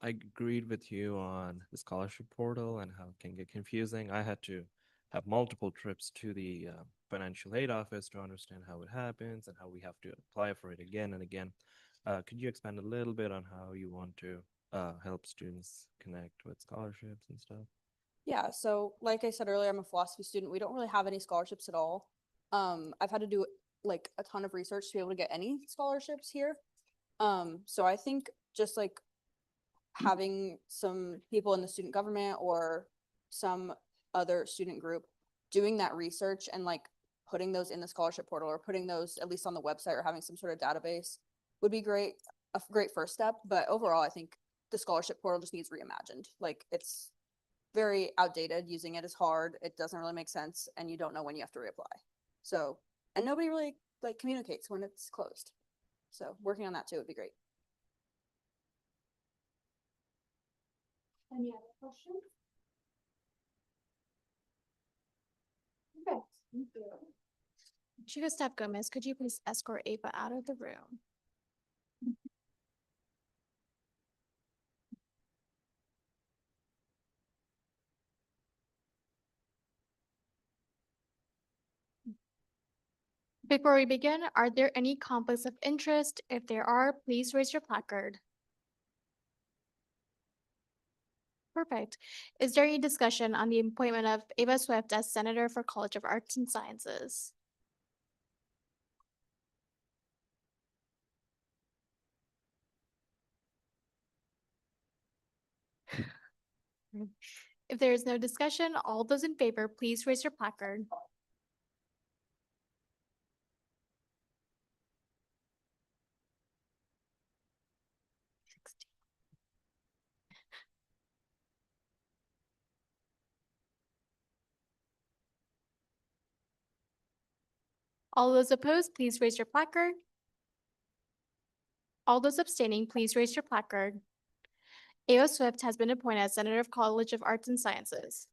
Q: I agreed with you on the scholarship portal and how it can get confusing. I had to have multiple trips to the financial aid office to understand how it happens and how we have to apply for it again and again. Could you expand a little bit on how you want to help students connect with scholarships and stuff?
S: Yeah, so like I said earlier, I'm a philosophy student. We don't really have any scholarships at all. I've had to do like a ton of research to be able to get any scholarships here. So I think just like having some people in the student government or some other student group doing that research and like putting those in the scholarship portal or putting those at least on the website or having some sort of database would be great, a great first step. But overall, I think the scholarship portal just needs reimagined. Like it's very outdated. Using it is hard. It doesn't really make sense. And you don't know when you have to reapply. So, and nobody really like communicates when it's closed. So working on that too would be great.
B: Any other questions? Okay, thank you. Chief of Staff Gomez, could you please escort Ava out of the room? Before we begin, are there any conflicts of interest? If there are, please raise your placard. Perfect. Is there any discussion on the appointment of Ava Swift as Senator for College of Arts and Sciences? If there is no discussion, all those in favor, please raise your placard. All those opposed, please raise your placard. All those abstaining, please raise your placard. Ava Swift has been appointed as Senator of College of Arts and Sciences.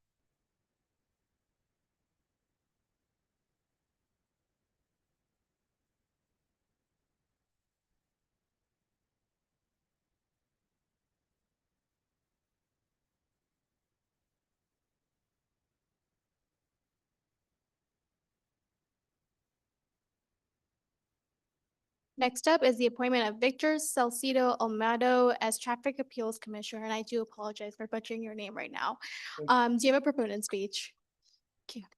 B: Next up is the appointment of Victor Salcido Almado as Traffic Appeals Commissioner, and I do apologize for butchering your name right now. Do you have a proponent speech? Thank you.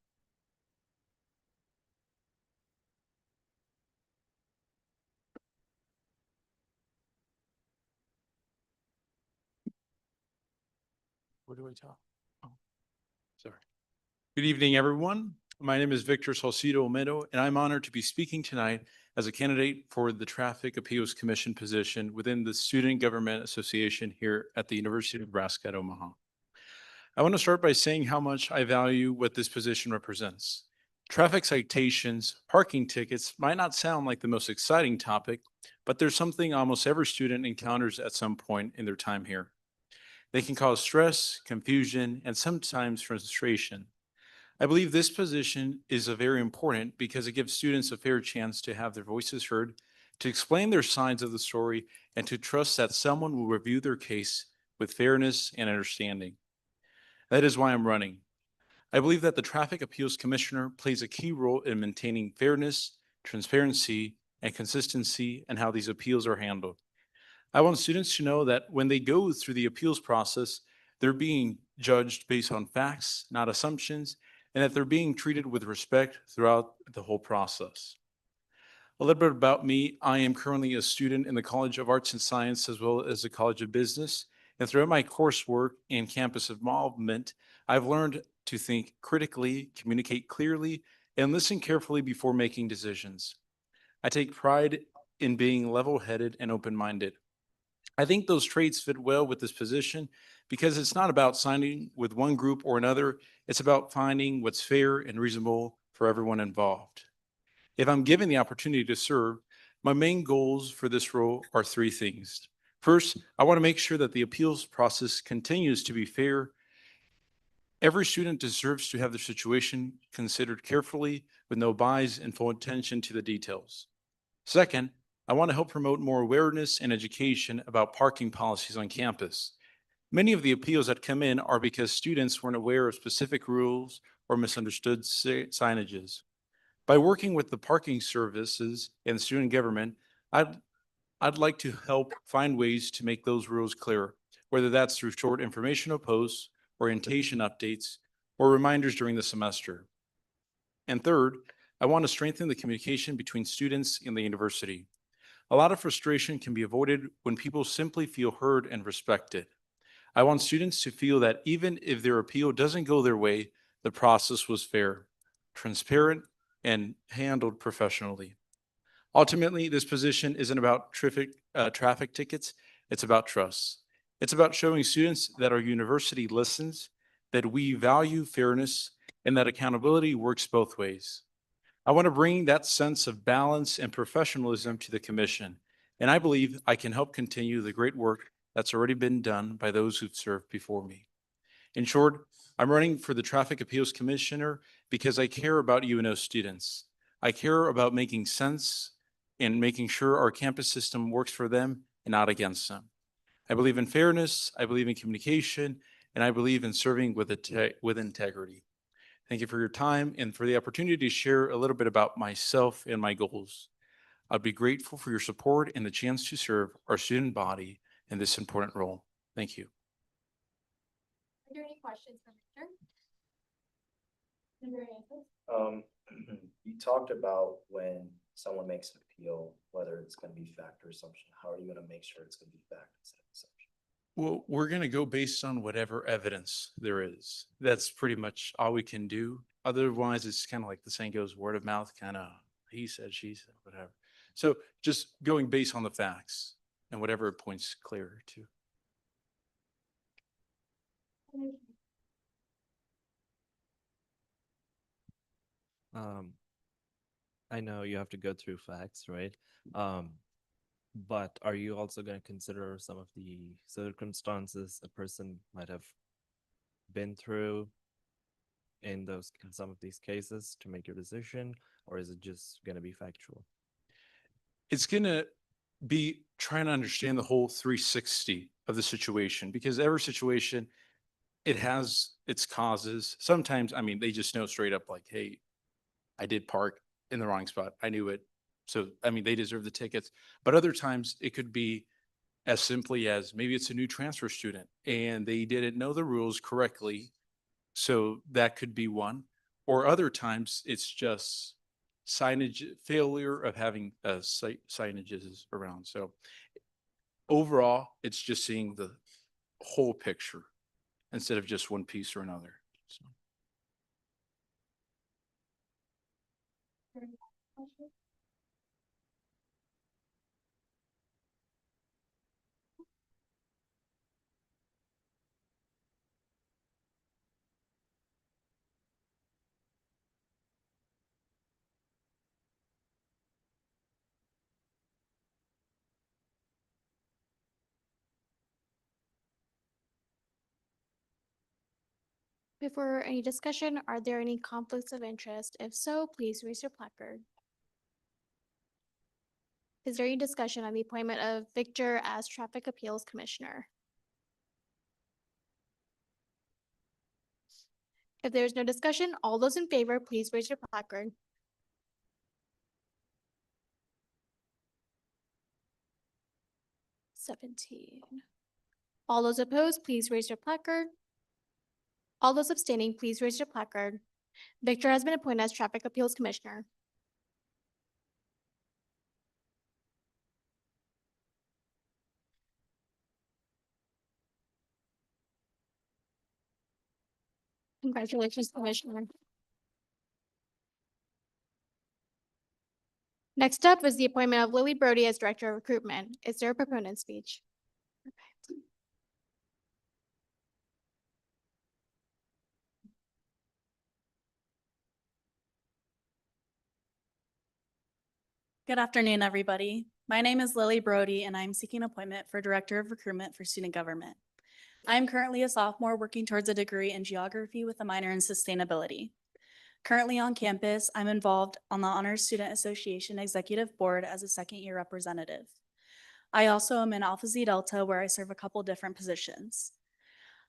U: Where do I talk? Oh, sorry. Good evening, everyone. My name is Victor Salcido Olmedo, and I'm honored to be speaking tonight as a candidate for the Traffic Appeals Commission position within the Student Government Association here at the University of Nebraska at Omaha. I want to start by saying how much I value what this position represents. Traffic citations, parking tickets might not sound like the most exciting topic, but there's something almost every student encounters at some point in their time here. They can cause stress, confusion, and sometimes frustration. I believe this position is very important because it gives students a fair chance to have their voices heard, to explain their sides of the story, and to trust that someone will review their case with fairness and understanding. That is why I'm running. I believe that the Traffic Appeals Commissioner plays a key role in maintaining fairness, transparency, and consistency in how these appeals are handled. I want students to know that when they go through the appeals process, they're being judged based on facts, not assumptions, and that they're being treated with respect throughout the whole process. A little bit about me. I am currently a student in the College of Arts and Science as well as the College of Business. And throughout my coursework and campus involvement, I've learned to think critically, communicate clearly, and listen carefully before making decisions. I take pride in being level-headed and open-minded. I think those traits fit well with this position because it's not about signing with one group or another. It's about finding what's fair and reasonable for everyone involved. If I'm given the opportunity to serve, my main goals for this role are three things. First, I want to make sure that the appeals process continues to be fair. Every student deserves to have their situation considered carefully with no bias and full attention to the details. Second, I want to help promote more awareness and education about parking policies on campus. Many of the appeals that come in are because students weren't aware of specific rules or misunderstood signages. By working with the parking services and student government, I'd like to help find ways to make those rules clearer, whether that's through short informational posts, orientation updates, or reminders during the semester. And third, I want to strengthen the communication between students and the university. A lot of frustration can be avoided when people simply feel heard and respected. I want students to feel that even if their appeal doesn't go their way, the process was fair, transparent, and handled professionally. Ultimately, this position isn't about traffic tickets, it's about trust. It's about showing students that our university listens, that we value fairness, and that accountability works both ways. I want to bring that sense of balance and professionalism to the commission, And I believe I can help continue the great work that's already been done by those who've served before me. In short, I'm running for the Traffic Appeals Commissioner because I care about UNO students. I care about making sense and making sure our campus system works for them and not against them. I believe in fairness, I believe in communication, and I believe in serving with integrity. Thank you for your time and for the opportunity to share a little bit about myself and my goals. I'd be grateful for your support and the chance to serve our student body in this important role. Thank you.
B: Are there any questions for Victor?
D: You talked about when someone makes an appeal, whether it's gonna be fact or assumption, how are you gonna make sure it's gonna be fact instead of assumption?
U: Well, we're going to go based on whatever evidence there is. That's pretty much all we can do. Otherwise, it's kind of like the saying goes, word of mouth, kind of he said, she said, whatever. So just going based on the facts and whatever it points clearer to.
Q: I know you have to go through facts, right? But are you also going to consider some of the circumstances a person might have been through in some of these cases to make your decision, or is it just going to be factual?
U: It's going to be trying to understand the whole 360 of the situation, because every situation, it has its causes. Sometimes, I mean, they just know straight up like, hey, I did park in the wrong spot. I knew it. So, I mean, they deserve the tickets. But other times it could be as simply as maybe it's a new transfer student and they didn't know the rules correctly. So that could be one. Or other times it's just signage, failure of having signages around. So overall, it's just seeing the whole picture instead of just one piece or another. So.
B: Before any discussion, are there any conflicts of interest? If so, please raise your placard. Is there any discussion on the appointment of Victor as Traffic Appeals Commissioner? If there is no discussion, all those in favor, please raise your placard. $17. All those opposed, please raise your placard. All those abstaining, please raise your placard. Victor has been appointed as Traffic Appeals Commissioner. Congratulations, Commissioner. Next up is the appointment of Lily Brody as Director of Recruitment. Is there a proponent speech?
V: Good afternoon, everybody. My name is Lily Brody, and I'm seeking appointment for Director of Recruitment for Student Government. I'm currently a sophomore working towards a degree in geography with a minor in sustainability. Currently on campus, I'm involved on the Honors Student Association Executive Board as a second-year representative. I also am in Alpha Zeta Delta, where I serve a couple different positions.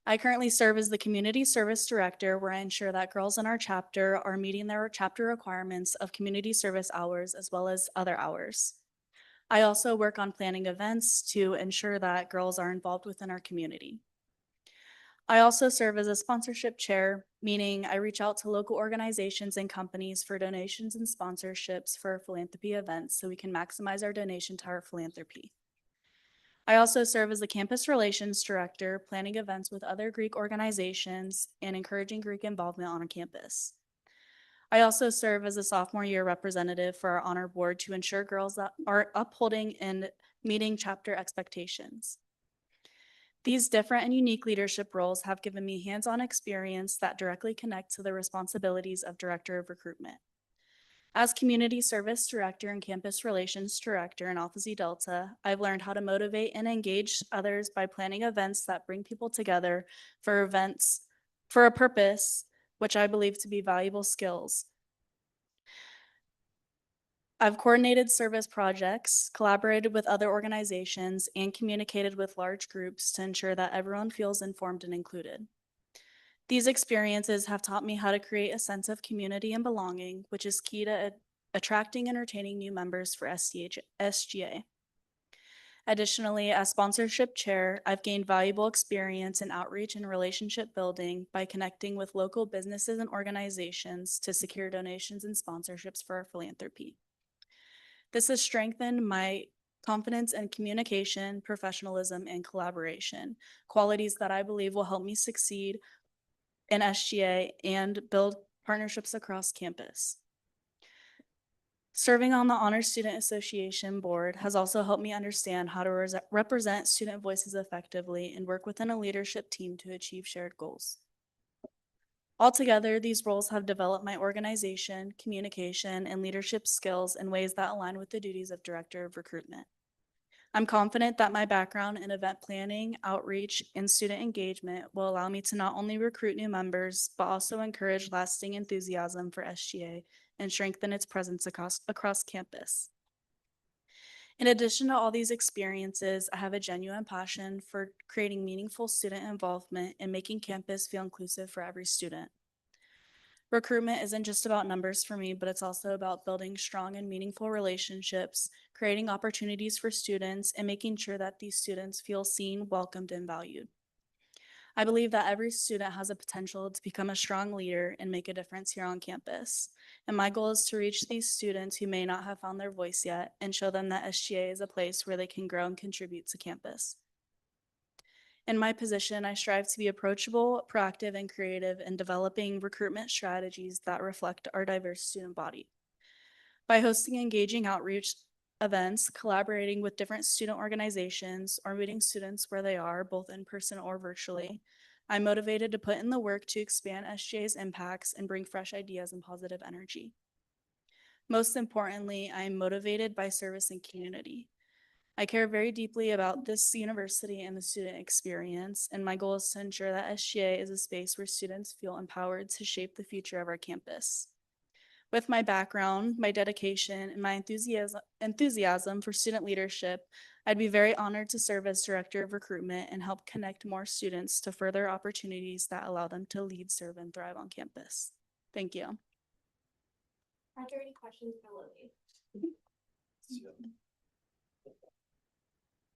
V: I currently serve as the Community Service Director, where I ensure that girls in our chapter are meeting their chapter requirements of community service hours as well as other hours. I also work on planning events to ensure that girls are involved within our community. I also serve as a sponsorship chair, meaning I reach out to local organizations and companies for donations and sponsorships for philanthropy events so we can maximize our donation to our philanthropy. I also serve as the Campus Relations Director, planning events with other Greek organizations and encouraging Greek involvement on campus. I also serve as a sophomore year representative for our honor board to ensure girls that are upholding and meeting chapter expectations. These different and unique leadership roles have given me hands-on experience that directly connect to the responsibilities of Director of Recruitment. As Community Service Director and Campus Relations Director in Alpha Xi Delta, I've learned how to motivate and engage others by planning events that bring people together for a purpose, which I believe to be valuable skills. I've coordinated service projects, collaborated with other organizations, and communicated with large groups to ensure that everyone feels informed and included. These experiences have taught me how to create a sense of community and belonging, which is key to attracting and retaining new members for SGA. Additionally, as sponsorship chair, I've gained valuable experience in outreach and relationship building by connecting with local businesses and organizations to secure donations and sponsorships for our philanthropy. This has strengthened my confidence in communication, professionalism, and collaboration, qualities that I believe will help me succeed in SGA and build partnerships across campus. Serving on the Honor Student Association board has also helped me understand how to represent student voices effectively and work within a leadership team to achieve shared goals. Altogether, these roles have developed my organization, communication, and leadership skills in ways that align with the duties of Director of Recruitment. I'm confident that my background in event planning, outreach, and student engagement will allow me to not only recruit new members, but also encourage lasting enthusiasm for SGA and strengthen its presence across campus. In addition to all these experiences, I have a genuine passion for creating meaningful student involvement and making campus feel inclusive for every student. Recruitment isn't just about numbers for me, but it's also about building strong and meaningful relationships, creating opportunities for students, and making sure that these students feel seen, welcomed, and valued. I believe that every student has a potential to become a strong leader and make a difference here on campus. And my goal is to reach these students who may not have found their voice yet and show them that SGA is a place where they can grow and contribute to campus. In my position, I strive to be approachable, proactive, and creative in developing recruitment strategies that reflect our diverse student body. By hosting engaging outreach events, collaborating with different student organizations, or meeting students where they are, both in person or virtually, I'm motivated to put in the work to expand SGA's impacts and bring fresh ideas and positive energy. Most importantly, I am motivated by service and community. I care very deeply about this university and the student experience, and my goal is to ensure that SGA is a space where students feel empowered to shape the future of our campus. With my background, my dedication, and my enthusiasm for student leadership, I'd be very honored to serve as Director of Recruitment and help connect more students to further opportunities that allow them to lead, serve, and thrive on campus. Thank you.
H: Are there any questions for Lily?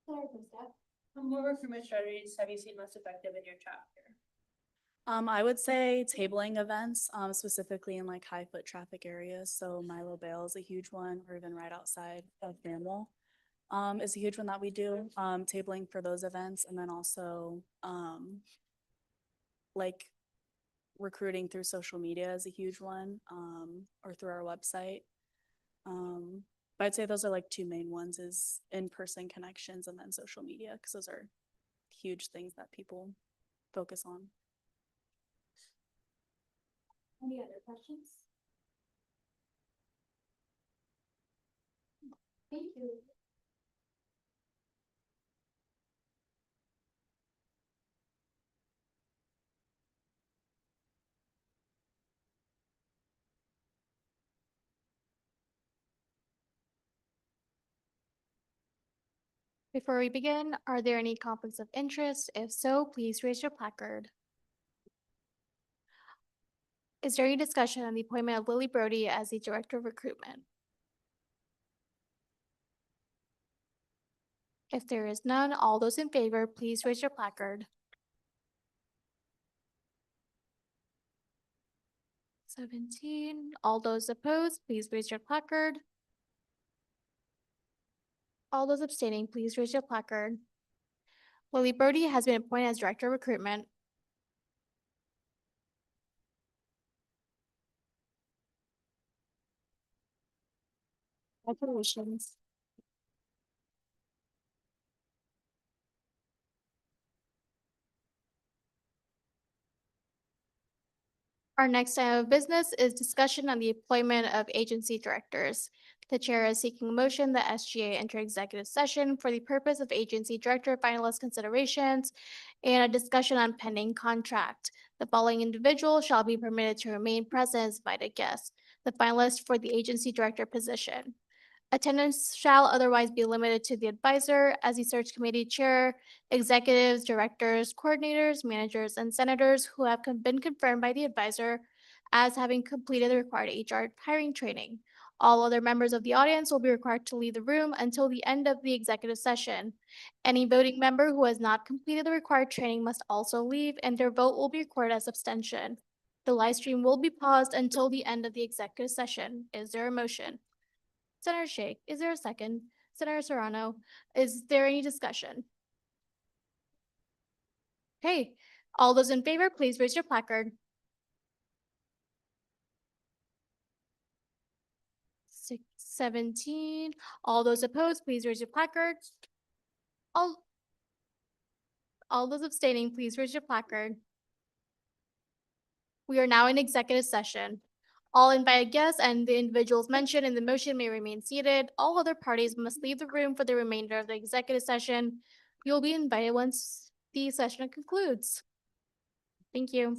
H: Sorry, Krista.
E: What recruitment strategies have you seen most effective in your chapter?
V: I would say tabling events, specifically in like high foot traffic areas. So Milo Bale is a huge one, or even right outside of Granville, is a huge one that we do, tabling for those events. And then also, like recruiting through social media is a huge one, or through our website. But I'd say those are like two main ones, is in-person connections and then social media, because those are huge things that people focus on.
H: Any other questions? Thank you.
B: Before we begin, are there any conflicts of interest? If so, please raise your placard. Is there any discussion on the appointment of Lily Brody as the Director of Recruitment? If there is none, all those in favor, please raise your placard. 17. All those opposed, please raise your placard. All those abstaining, please raise your placard. Lily Brody has been appointed as Director of Recruitment.
V: Congratulations.
B: Our next item of business is discussion on the appointment of agency directors. The chair is seeking a motion that SGA enter executive session for the purpose of agency director finalist considerations and a discussion on pending contract. The following individual shall be permitted to remain present as invited guests. The finalist for the agency director position. Attendance shall otherwise be limited to the advisor as the search committee chair, executives, directors, coordinators, managers, and senators who have been confirmed by the advisor as having completed the required HR hiring training. All other members of the audience will be required to leave the room until the end of the executive session. Any voting member who has not completed the required training must also leave, and their vote will be recorded as abstention. The live stream will be paused until the end of the executive session. Is there a motion? Senator Shake, is there a second? Senator Serrano, is there any discussion? Okay, all those in favor, please raise your placard. 617. All those opposed, please raise your placard. All those abstaining, please raise your placard. We are now in executive session. All invited guests and the individuals mentioned in the motion may remain seated. All other parties must leave the room for the remainder of the executive session. You'll be invited once the session concludes. Thank you.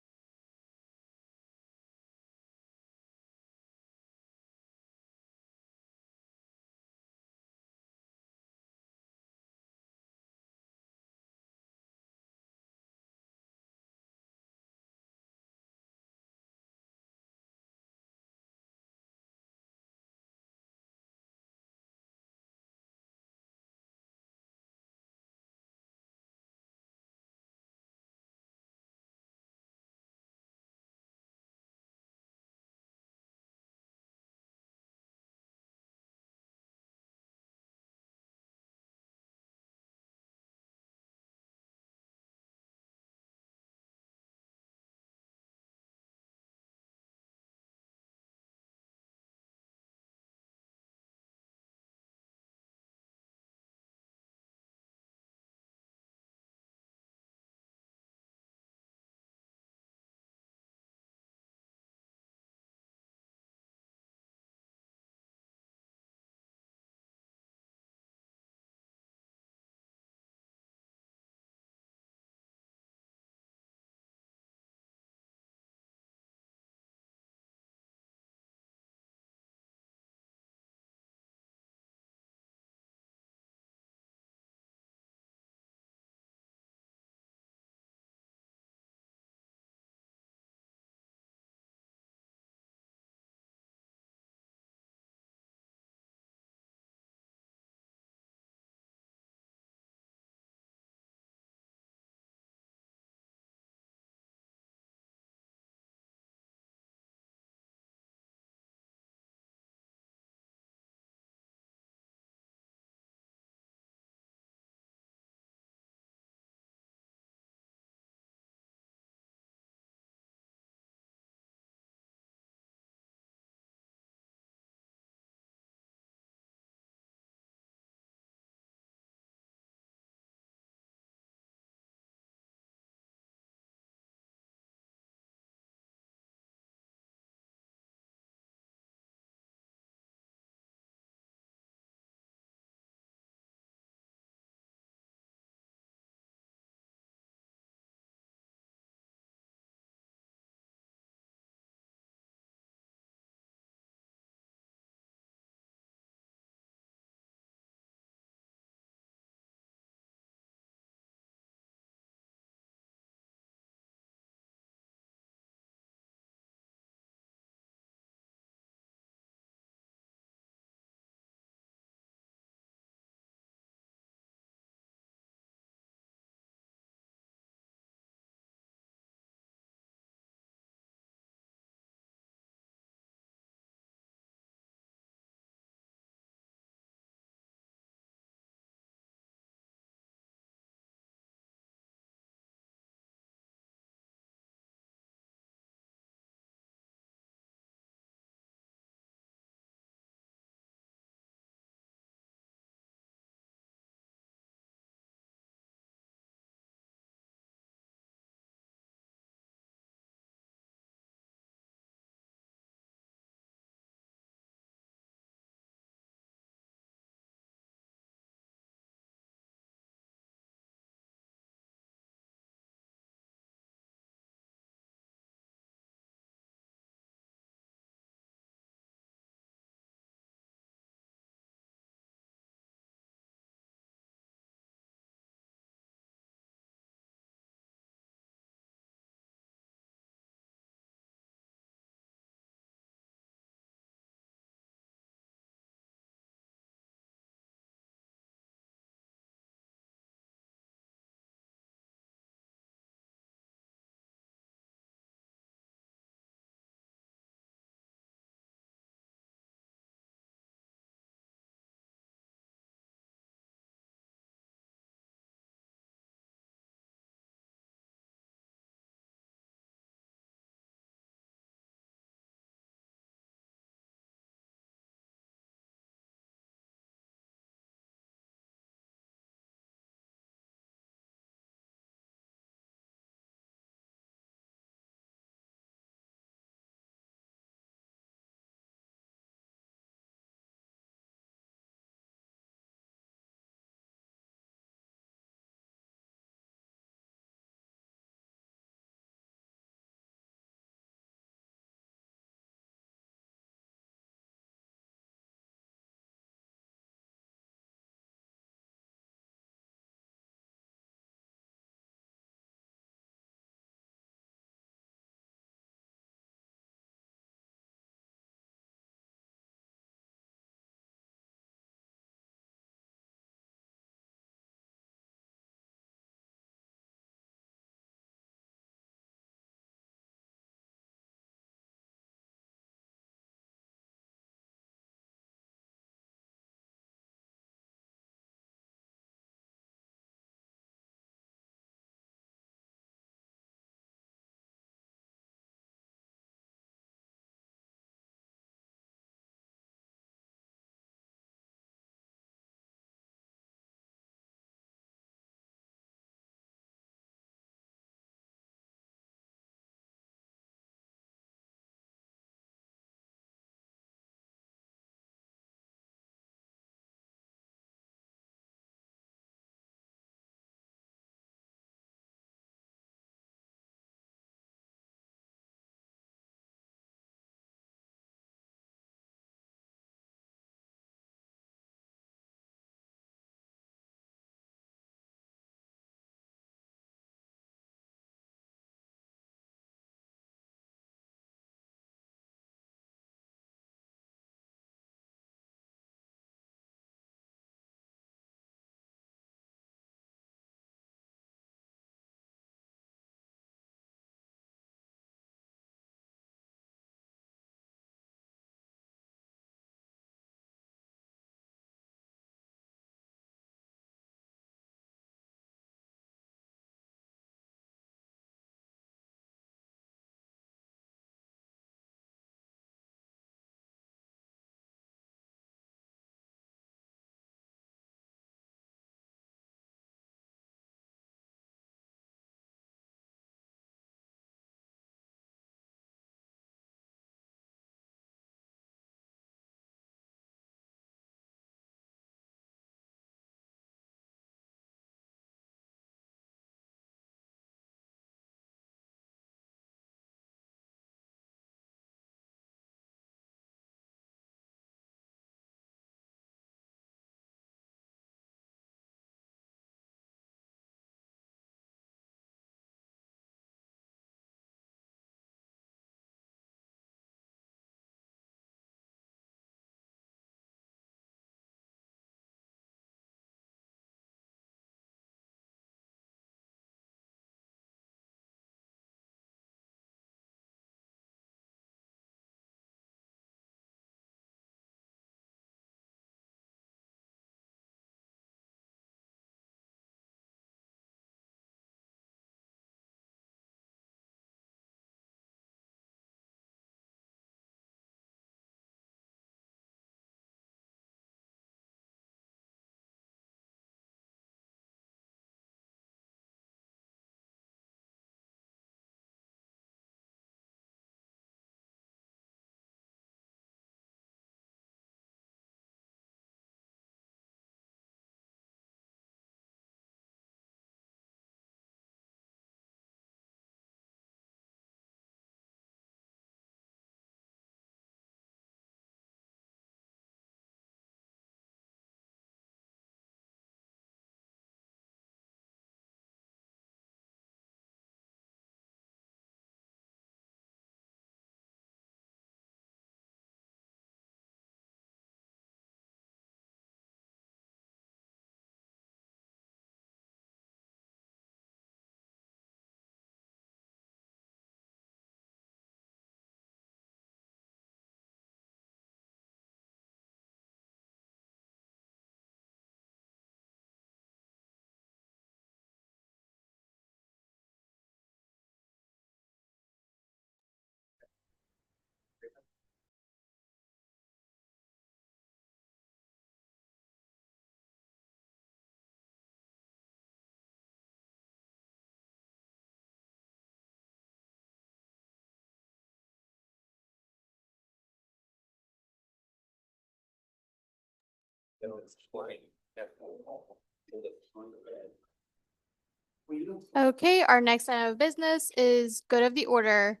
B: Okay, our next item of business is good of the order.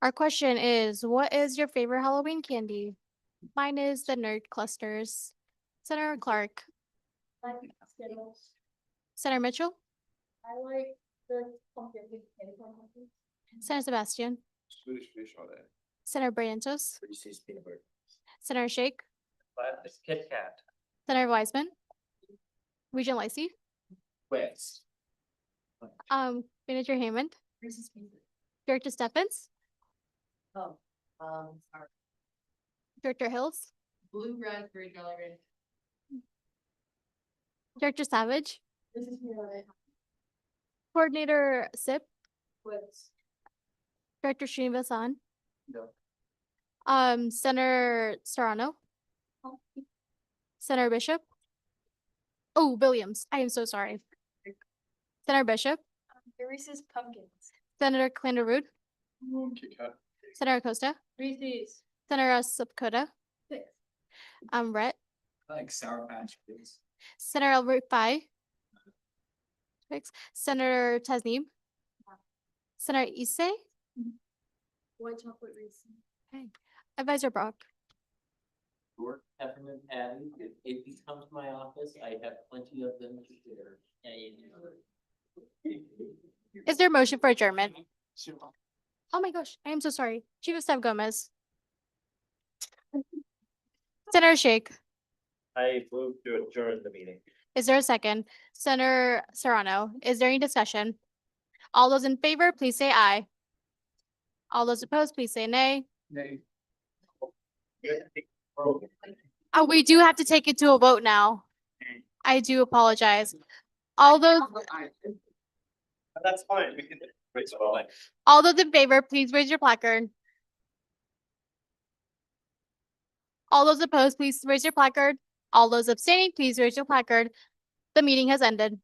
B: Our question is, what is your favorite Halloween candy? Mine is the Nerd Clusters. Senator Clark,
E: Skittles.
B: Senator Mitchell,
E: I like the pumpkin, candy corn pumpkin.
B: Senator Sebastian,
T: Swedish fish on it.
B: Senator Briantos,
D: Reese's peanut butter.
B: Senator Shake,
R: Kit Kat.
B: Senator Wiseman, Regent Lacey,
R: West.
B: Manager Hammond,
E: Reese's Pieces.
B: Director Stephens,
E: Oh, sorry.
B: Director Hills,
E: Blue raspberry jelly.
B: Director Savage,
E: This is me.
B: Coordinator Sip,
E: What's?
B: Director Srinivasan,
R: No.
B: Senator Serrano, Senator Bishop. Oh, Williams, I am so sorry. Senator Bishop,
E: Reese's pumpkins.
B: Senator Clanderwood,
T: Kit Kat.
B: Senator Acosta,
E: Reese's.
B: Senator Subcota,
E: Six.
B: Rhett,
F: I like Sour Patch Kids.
B: Senator Albert Bai, Senator Tasneem, Senator Issei,
E: White chocolate Reese's.
B: Advisor Brock.
R: Short peppermint patty. If you come to my office, I have plenty of them to share.
B: Is there a motion for adjournment? Oh my gosh, I am so sorry. Chief of Staff Gomez. Senator Shake,
D: I move to adjourn the meeting.
B: is there a second? Senator Serrano, is there any discussion? All those in favor, please say aye. All those opposed, please say nay. We do have to take it to a vote now. I do apologize. All those,
D: That's fine, we can.
B: all those in favor, please raise your placard. All those opposed, please raise your placard. All those abstaining, please raise your placard. The meeting has ended.